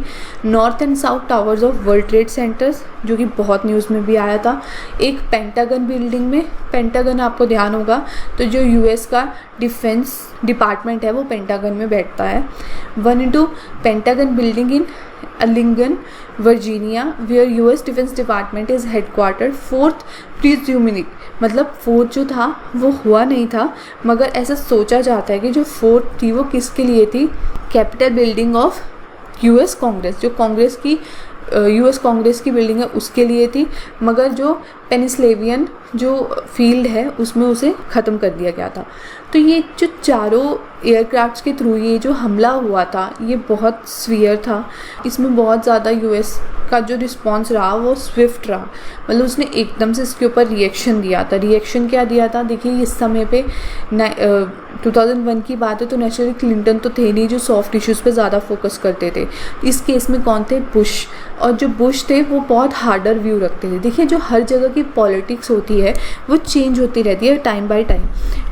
North and south towers of world trade centres, जो कि बहुत न्यूज़ में भी आया था। एक पेंटागन बिल्डिंग में, पेंटागन आपको ध्यान होगा तो जो यूएस का डिफेंस डिपार्टमेंट है वो पेंटागन में बैठता है। 1 Pentagon building in Arlington Virginia where US defence department is headquarter. 4th presuming, मतलब 4th जो था वो हुआ नहीं था, मगर ऐसा सोचा जाता है कि जो 4th थी वो किसके लिए थी? Capital building of US Congress, जो कांग्रेस की यूएस कांग्रेस की बिल्डिंग है उसके लिए थी, मगर जो पेनिसिल्वेनिया जो फील्ड है उसमें उसे ख़त्म कर दिया गया था। तो ये जो चारों एयरक्राफ्ट्स के थ्रू ये जो हमला हुआ था ये बहुत सीवियर था। इसमें बहुत ज़्यादा यूएस का जो रिस्पांस रहा वो स्विफ्ट रहा, मतलब उसने एकदम से इसके ऊपर रिएक्शन दिया था। रिएक्शन क्या दिया था? देखिए इस समय पे 2001 की बात है तो नेचुरली क्लिंटन तो थे नहीं जो सॉफ्ट इश्यूज़ पे ज़्यादा फोकस करते थे। इस केस में कौन थे? बुश। और जो बुश थे वो बहुत हार्डर व्यू रखते थे। देखिए जो हर जगह की पॉलिटिक्स होती है वो चेंज होती रहती है टाइम बाय टाइम।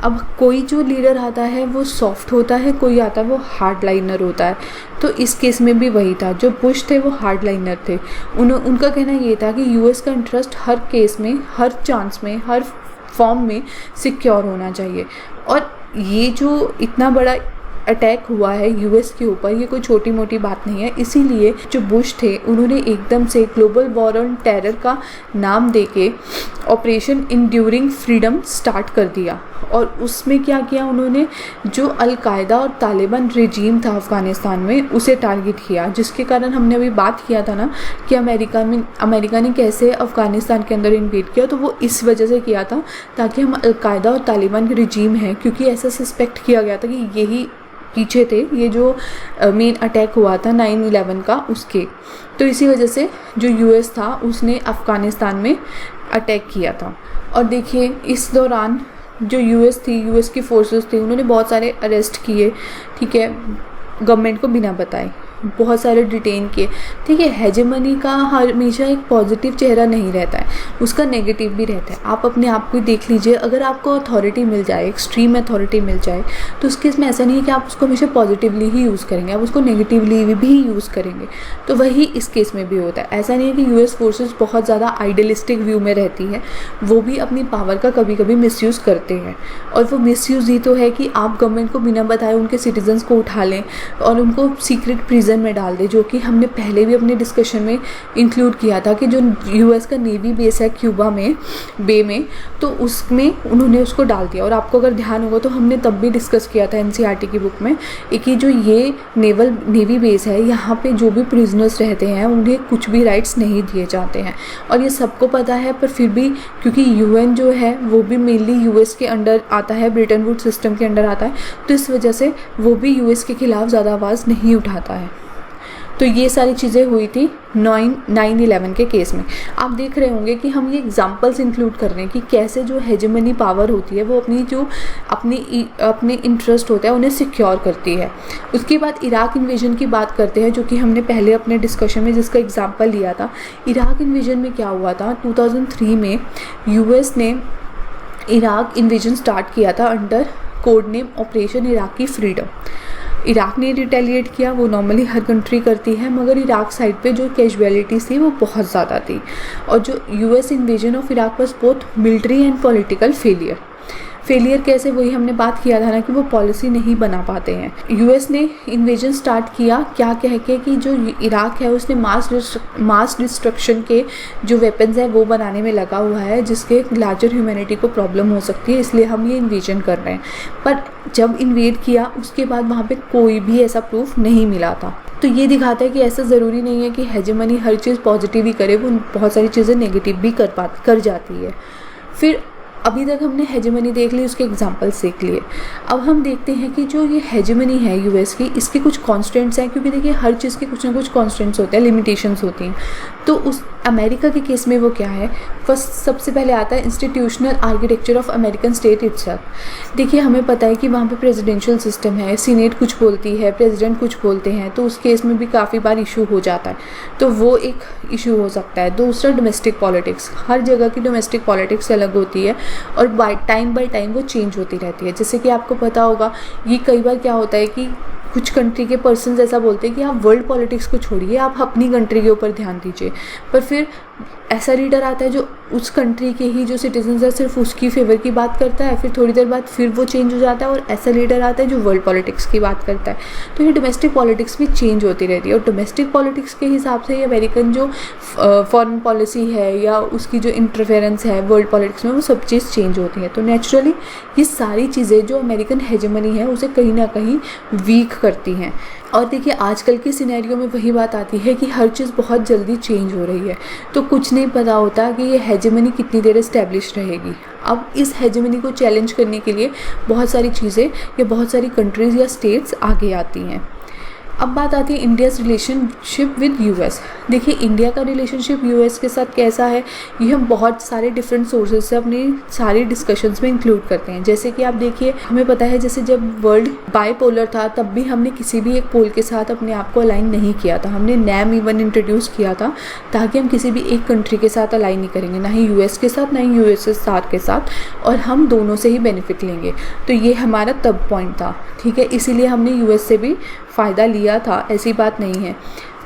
अब कोई जो लीडर आता है वो सॉफ्ट होता है, कोई आता है वो हार्ड लाइनर होता है। तो इस केस में भी वही था, जो बुश थे वो हार्ड लाइनर थे। उनका कहना ये था कि यूएस का इंटरेस्ट हर केस में, हर चांस में, हर फॉर्म में सिक्योर होना चाहिए। और ये जो इतना बड़ा अटैक हुआ है यूएस के ऊपर, ये कोई छोटी मोटी बात नहीं है। इसीलिए जो बुश थे उन्होंने एकदम से ग्लोबल वॉर ऑन टेरर का नाम देके ऑपरेशन इंड्यूरिंग फ्रीडम स्टार्ट कर दिया। और उसमें क्या किया उन्होंने? जो अलकायदा और तालिबान रेजीम था अफ़गानिस्तान में उसे टारगेट किया, जिसके कारण हमने अभी बात किया था ना कि अमेरिका ने कैसे अफ़गानिस्तान के अंदर इन्वेड किया, तो वो इस वजह से किया था ताकि हम अलकायदा और तालिबान के रेजीम हैं, क्योंकि ऐसा सस्पेक्ट किया गया था कि यही पीछे थे ये जो मेन अटैक हुआ था 9/11 का उसके। तो इसी वजह से जो यूएस था उसने अफ़गानिस्तान में अटैक किया था। और देखिए इस दौरान जो यूएस की फोर्सेस थी उन्होंने बहुत सारे अरेस्ट किए, ठीक है, गवर्नमेंट को बिना बताए, बहुत सारे डिटेन किए। ठीक है, हेजेमनी का हमेशा एक पॉजिटिव चेहरा नहीं रहता है, उसका नेगेटिव भी रहता है। आप अपने आप को देख लीजिए, अगर आपको अथॉरिटी मिल जाए, एक्सट्रीम अथॉरिटी मिल जाए, तो उसके इसमें ऐसा नहीं है कि आप उसको हमेशा पॉजिटिवली ही यूज़ करेंगे, आप उसको नेगेटिवली भी यूज़ करेंगे। तो वही इस केस में भी होता है। ऐसा नहीं है कि यूएस फोर्सेस बहुत ज़्यादा आइडियलिस्टिक व्यू में रहती है, वो भी अपनी पावर का कभी कभी मिसयूज़ करते हैं। और वो मिसयूज़ ही तो है कि आप गवर्नमेंट को बिना बताए उनके सिटीजन्स को उठा लें और उनको सीक्रेट प्रिजन में डाल दे, जो कि हमने पहले भी अपने डिस्कशन में इंक्लूड किया था कि जो यूएस का नेवी बेस है क्यूबा में, बे में, तो उसमें उन्होंने उसको डाल दिया। और आपको अगर ध्यान होगा तो हमने तब भी डिस्कस किया था एनसीईआरटी की बुक में कि जो ये नेवी बेस है यहाँ पे जो भी प्रिजनर्स रहते हैं उन्हें कुछ भी राइट्स नहीं दिए जाते हैं। और ये सबको पता है, पर फिर भी क्योंकि यूएन जो है वो भी मेनली यूएस के अंडर आता है, ब्रिटेन वुड्स सिस्टम के अंडर आता है, तो इस वजह से वो भी यूएस के खिलाफ ज़्यादा आवाज़ नहीं उठाता है। तो ये सारी चीज़ें हुई थी 9/11 के केस में। आप देख रहे होंगे कि हम ये एग्जांपल्स इंक्लूड कर रहे हैं कि कैसे जो हेजेमनी पावर होती है वो अपने इंटरेस्ट होता है उन्हें सिक्योर करती है। उसके बाद इराक इन्वेजन की बात करते हैं, जो कि हमने पहले अपने डिस्कशन में जिसका एग्जांपल लिया था। इराक इन्वेजन में क्या हुआ था? 2003 में यूएस ने इराक इन्वेजन स्टार्ट किया था under code name operation Iraq की फ्रीडम। इराक ने रिटेलिएट किया, वो नॉर्मली हर कंट्री करती है, मगर इराक साइड पे जो कैजुअलिटीज़ थी वो बहुत ज़्यादा थी। और जो US invasion of Iraq was both military and political failure कैसे? वही हमने बात किया था ना कि वो पॉलिसी नहीं बना पाते हैं। यूएस ने इन्वेजन स्टार्ट किया क्या कह के कि जो इराक है उसने मास डिस्ट्रक्शन के जो वेपन्स हैं वो बनाने में लगा हुआ है, जिसके लार्जर ह्यूमैनिटी को प्रॉब्लम हो सकती है, इसलिए हम ये इन्वेजन कर रहे हैं। पर जब इन्वेड किया उसके बाद वहाँ पे कोई भी ऐसा प्रूफ नहीं मिला था। तो ये दिखाता है कि ऐसा ज़रूरी नहीं है कि हेजेमनी हर चीज़ पॉजिटिव ही करे, वो बहुत सारी चीज़ें नेगेटिव भी कर जाती है। फिर अभी तक हमने हेजेमनी देख ली, उसके एग्जांपल्स देख लिए। अब हम देखते हैं कि जो ये हेजेमनी है यूएस की, इसके कुछ कॉन्स्टेंट्स हैं, क्योंकि देखिए हर चीज़ के कुछ ना कुछ कॉन्स्टेंट्स होते हैं, लिमिटेशंस होती हैं। तो उस अमेरिका के केस में वो क्या है, फर्स्ट सबसे पहले आता है institutional architecture of American state itself. देखिए हमें पता है कि वहाँ पे प्रेसिडेंशियल सिस्टम है, सीनेट कुछ बोलती है, प्रेसिडेंट कुछ बोलते हैं, तो उस केस में भी काफ़ी बार इशू हो जाता है, तो वो एक इशू हो सकता है। दूसरा डोमेस्टिक पॉलिटिक्स, हर जगह की डोमेस्टिक पॉलिटिक्स अलग होती है और बाय टाइम वो चेंज होती रहती है। जैसे कि आपको पता होगा, ये कई बार क्या होता है कि कुछ कंट्री के पर्सन्स ऐसा बोलते हैं कि आप वर्ल्ड पॉलिटिक्स को छोड़िए, आप अपनी कंट्री के ऊपर ध्यान दीजिए, पर फिर ऐसा लीडर आता है जो उस कंट्री के ही जो सिटीजन्स है सिर्फ उसकी फेवर की बात करता है, फिर थोड़ी देर बाद फिर वो चेंज हो जाता है और ऐसा लीडर आता है जो वर्ल्ड पॉलिटिक्स की बात करता है। तो ये डोमेस्टिक पॉलिटिक्स भी चेंज होती रहती है और डोमेस्टिक पॉलिटिक्स के हिसाब से ये अमेरिकन जो फॉरेन पॉलिसी है या उसकी जो इंटरफेरेंस है वर्ल्ड पॉलिटिक्स में, वो सब चीज़ चेंज होती है। तो नेचुरली ये सारी चीज़ें जो अमेरिकन हेजेमनी है उसे कहीं ना कहीं वीक करती हैं। और देखिए आजकल के सिनेरियो में वही बात आती है कि हर चीज़ बहुत जल्दी चेंज हो रही है, तो कुछ नहीं पता होता कि ये हेजेमनी कितनी देर इस्टेब्लिश रहेगी। अब इस हेजेमनी को चैलेंज करने के लिए बहुत सारी चीज़ें या बहुत सारी कंट्रीज़ या स्टेट्स आगे आती हैं। अब बात आती है इंडियाज़ रिलेशनशिप विद यूएस। देखिए इंडिया का रिलेशनशिप यूएस के साथ कैसा है, ये हम बहुत सारे डिफरेंट सोर्सेज से अपनी सारी डिस्कशंस में इंक्लूड करते हैं। जैसे कि आप देखिए, हमें पता है जैसे जब वर्ल्ड बाइपोलर था तब भी हमने किसी भी एक पोल के साथ अपने आप को अलाइन नहीं किया था, हमने नैम इवन इंट्रोड्यूस किया था ताकि हम किसी भी एक कंट्री के साथ अलाइन नहीं करेंगे, ना ही यूएस के साथ ना ही यूएसएसआर के साथ, और हम दोनों से ही बेनिफिट लेंगे। तो ये हमारा तब पॉइंट था, ठीक है, इसीलिए हमने यूएस से भी फ़ायदा लिया था, ऐसी बात नहीं है।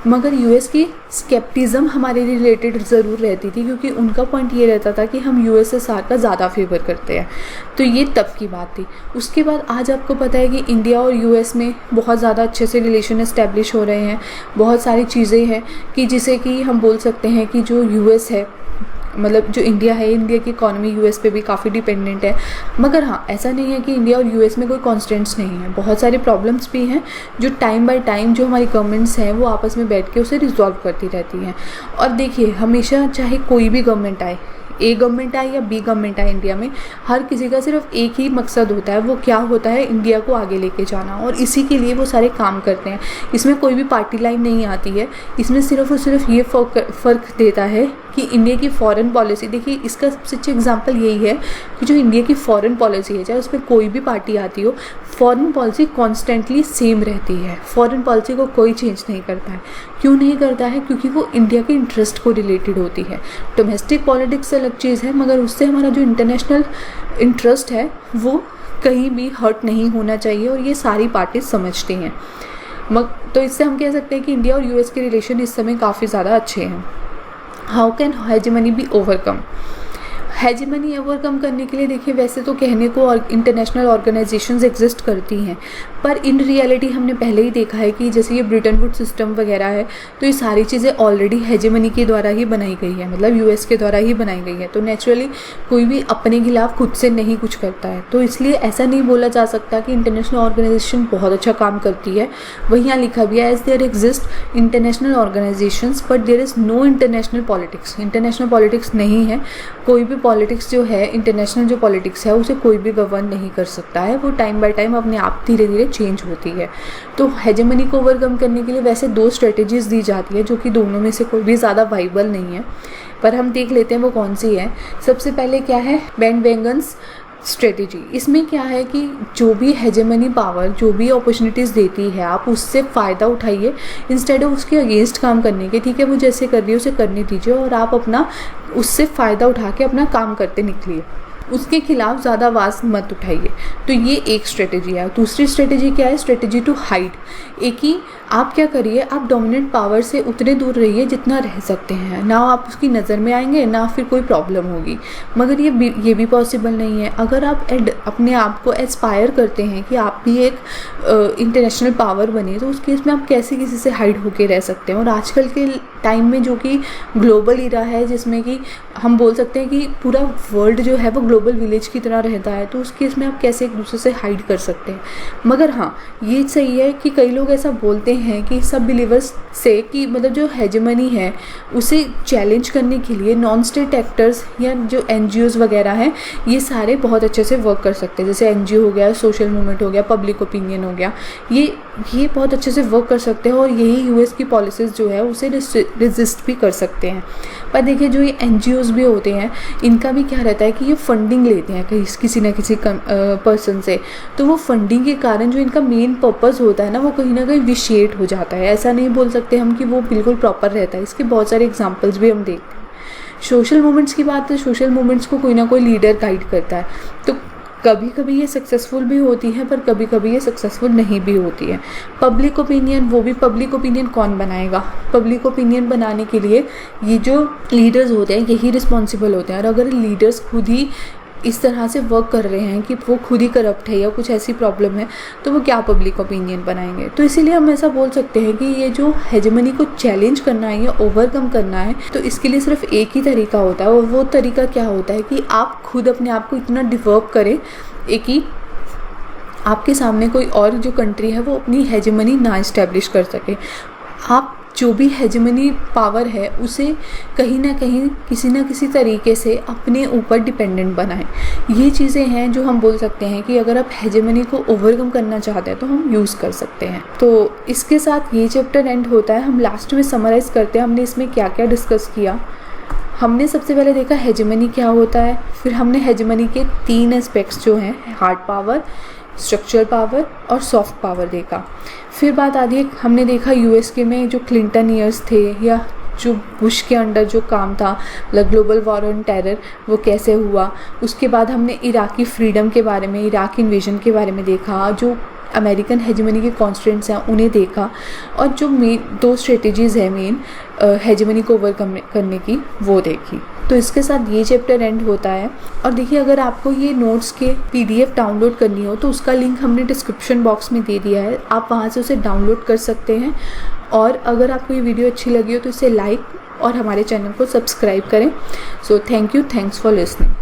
मगर यूएस की स्केप्टिज़म हमारे रिलेटेड ज़रूर रहती थी, क्योंकि उनका पॉइंट ये रहता था कि हम यूएसएसआर का ज़्यादा फेवर करते हैं। तो ये तब की बात थी। उसके बाद आज आपको पता है कि इंडिया और यूएस में बहुत ज़्यादा अच्छे से रिलेशन इस्टेब्लिश हो रहे हैं। बहुत सारी चीज़ें हैं कि जिसे कि हम बोल सकते हैं कि जो यूएस है, मतलब जो इंडिया है, इंडिया की इकॉनमी यूएस पे भी काफ़ी डिपेंडेंट है। मगर हाँ, ऐसा नहीं है कि इंडिया और यूएस में कोई कॉन्स्टेंट्स नहीं है, बहुत सारे प्रॉब्लम्स भी हैं जो टाइम बाय टाइम जो हमारी गवर्नमेंट्स हैं वो आपस में बैठ के उसे रिजॉल्व करती रहती हैं। और देखिए हमेशा चाहे कोई भी गवर्नमेंट आए, ए गवर्नमेंट आए या बी गवर्नमेंट आए, इंडिया में हर किसी का सिर्फ एक ही मकसद होता है, वो क्या होता है, इंडिया को आगे लेके जाना, और इसी के लिए वो सारे काम करते हैं। इसमें कोई भी पार्टी लाइन नहीं आती है, इसमें सिर्फ और सिर्फ ये फ़र्क देता है कि इंडिया की फॉरेन पॉलिसी, देखिए इसका सबसे अच्छा एग्जांपल यही है कि जो इंडिया की फॉरेन पॉलिसी है, चाहे उसमें कोई भी पार्टी आती हो, फॉरेन पॉलिसी कॉन्स्टेंटली सेम रहती है। फॉरेन पॉलिसी को कोई चेंज नहीं करता है। क्यों नहीं करता है? क्योंकि वो इंडिया के इंटरेस्ट को रिलेटेड होती है। डोमेस्टिक पॉलिटिक्स अलग चीज़ है, मगर उससे हमारा जो इंटरनेशनल इंटरेस्ट है वो कहीं भी हर्ट नहीं होना चाहिए, और ये सारी पार्टीज समझती हैं। तो इससे हम कह सकते हैं कि इंडिया और यूएस के रिलेशन इस समय काफ़ी ज़्यादा अच्छे हैं। How can hegemony be overcome? Hegemony overcome करने के लिए देखिए वैसे तो कहने को और इंटरनेशनल ऑर्गेनाइजेशंस एग्जिस्ट करती हैं, पर इन रियलिटी हमने पहले ही देखा है कि जैसे ये ब्रिटन वुड्स सिस्टम वगैरह है, तो ये सारी चीज़ें ऑलरेडी हेजेमनी के द्वारा ही बनाई गई है, मतलब यूएस के द्वारा ही बनाई गई है। तो नेचुरली कोई भी अपने खिलाफ खुद से नहीं कुछ करता है, तो इसलिए ऐसा नहीं बोला जा सकता कि इंटरनेशनल ऑर्गेनाइजेशन बहुत अच्छा काम करती है। वही यहाँ लिखा भी है, as there exist international organisations but there is no international politics. International politics नहीं है, कोई भी पॉलिटिक्स जो है, इंटरनेशनल जो पॉलिटिक्स है, उसे कोई भी गवर्न नहीं कर सकता है। वो टाइम बाय टाइम अपने आप धीरे धीरे चेंज होती है। तो हेजेमनी को ओवरकम करने के लिए वैसे 2 स्ट्रेटेजीज दी जाती है, जो कि दोनों में से कोई भी ज़्यादा वाइबल नहीं है, पर हम देख लेते हैं वो कौन सी है। सबसे पहले क्या है, बैंडवैगन्स स्ट्रेटेजी। इसमें क्या है कि जो भी हेजेमनी पावर, जो भी अपॉर्चुनिटीज़ देती है, आप उससे फ़ायदा उठाइए इंस्टेड ऑफ उसके अगेंस्ट काम करने के। ठीक है, वो जैसे कर रही है उसे करने दीजिए, और आप अपना उससे फ़ायदा उठा के अपना काम करते निकलिए, उसके खिलाफ ज़्यादा आवाज़ मत उठाइए। तो ये एक स्ट्रेटेजी है। दूसरी स्ट्रेटेजी क्या है, स्ट्रेटेजी टू हाइड। एक ही आप क्या करिए, आप डोमिनेंट पावर से उतने दूर रहिए जितना रह सकते हैं, ना आप उसकी नज़र में आएंगे ना फिर कोई प्रॉब्लम होगी। मगर ये भी पॉसिबल नहीं है। अगर आप अपने आप को एस्पायर करते हैं कि आप भी एक इंटरनेशनल पावर बने, तो उस केस में आप कैसे किसी से हाइड होके रह सकते हैं। और आजकल के टाइम में जो कि ग्लोबल इरा है, जिसमें कि हम बोल सकते हैं कि पूरा वर्ल्ड जो है वो ग्लोबल विलेज की तरह रहता है, तो उस केस में आप कैसे एक दूसरे से हाइड कर सकते हैं। मगर हाँ, ये सही है कि कई लोग ऐसा बोलते हैं कि सब बिलीवर्स से कि मतलब जो हेजेमनी है उसे चैलेंज करने के लिए नॉन स्टेट एक्टर्स या जो NGOs वगैरह हैं, ये सारे बहुत अच्छे से वर्क कर सकते हैं। जैसे NGO हो गया, सोशल मूवमेंट हो गया, पब्लिक ओपिनियन हो गया, ये बहुत अच्छे से वर्क कर सकते हैं और यही US की पॉलिसीज़ जो है उसे रेजिस्ट भी कर सकते हैं। पर देखिए, जो ये NGOs भी होते हैं, इनका भी क्या रहता है कि ये फंडिंग लेते हैं किसी ना किसी पर्सन से, तो वो फंडिंग के कारण जो इनका मेन पर्पस होता है ना, वो कहीं ना कहीं विशेट हो जाता है। ऐसा नहीं बोल सकते हम कि वो बिल्कुल प्रॉपर रहता है। इसके बहुत सारे एग्जाम्पल्स भी हम देखते हैं। सोशल मूवमेंट्स की बात है, सोशल मूवमेंट्स को कोई ना कोई लीडर गाइड करता है, तो कभी कभी ये सक्सेसफुल भी होती है, पर कभी कभी ये सक्सेसफुल नहीं भी होती है। पब्लिक ओपिनियन, वो भी पब्लिक ओपिनियन कौन बनाएगा? पब्लिक ओपिनियन बनाने के लिए ये जो लीडर्स होते हैं यही रिस्पॉन्सिबल होते हैं। और अगर लीडर्स खुद ही इस तरह से वर्क कर रहे हैं कि वो खुद ही करप्ट है या कुछ ऐसी प्रॉब्लम है, तो वो क्या पब्लिक ओपिनियन बनाएंगे? तो इसीलिए हम ऐसा बोल सकते हैं कि ये जो हेजेमनी को चैलेंज करना है या ओवरकम करना है, तो इसके लिए सिर्फ एक ही तरीका होता है। और वो तरीका क्या होता है कि आप खुद अपने आप को इतना डिवेलप करें कि आपके सामने कोई और जो कंट्री है वो अपनी हेजेमनी ना इस्टेब्लिश कर सके। आप जो भी हेजेमनी पावर है उसे कहीं ना कहीं किसी ना किसी तरीके से अपने ऊपर डिपेंडेंट बनाएं। ये चीज़ें हैं जो हम बोल सकते हैं कि अगर आप हेजेमनी को ओवरकम करना चाहते हैं तो हम यूज़ कर सकते हैं। तो इसके साथ ये चैप्टर एंड होता है। हम लास्ट में समराइज़ करते हैं हमने इसमें क्या क्या डिस्कस किया। हमने सबसे पहले देखा हेजेमनी क्या होता है, फिर हमने हेजेमनी के 3 एस्पेक्ट्स जो हैं, हार्ड पावर, स्ट्रक्चरल पावर और सॉफ्ट पावर देखा। फिर बात आती है, हमने देखा US में जो क्लिंटन ईयर्स थे या जो बुश के अंडर जो काम था, मतलब ग्लोबल वॉर ऑन टेरर, वो कैसे हुआ। उसके बाद हमने इराकी फ्रीडम के बारे में, इराक इन्वेजन के बारे में देखा, जो अमेरिकन हेजेमनी के कॉन्स्टेंट्स हैं उन्हें देखा, और जो मेन 2 स्ट्रेटजीज़ है मेन हेजेमनी को ओवरकम करने की, वो देखी। तो इसके साथ ये चैप्टर एंड होता है। और देखिए, अगर आपको ये नोट्स के PDF डाउनलोड करनी हो तो उसका लिंक हमने डिस्क्रिप्शन बॉक्स में दे दिया है, आप वहाँ से उसे डाउनलोड कर सकते हैं। और अगर आपको ये वीडियो अच्छी लगी हो तो इसे लाइक और हमारे चैनल को सब्सक्राइब करें। So thank you, thanks for listening.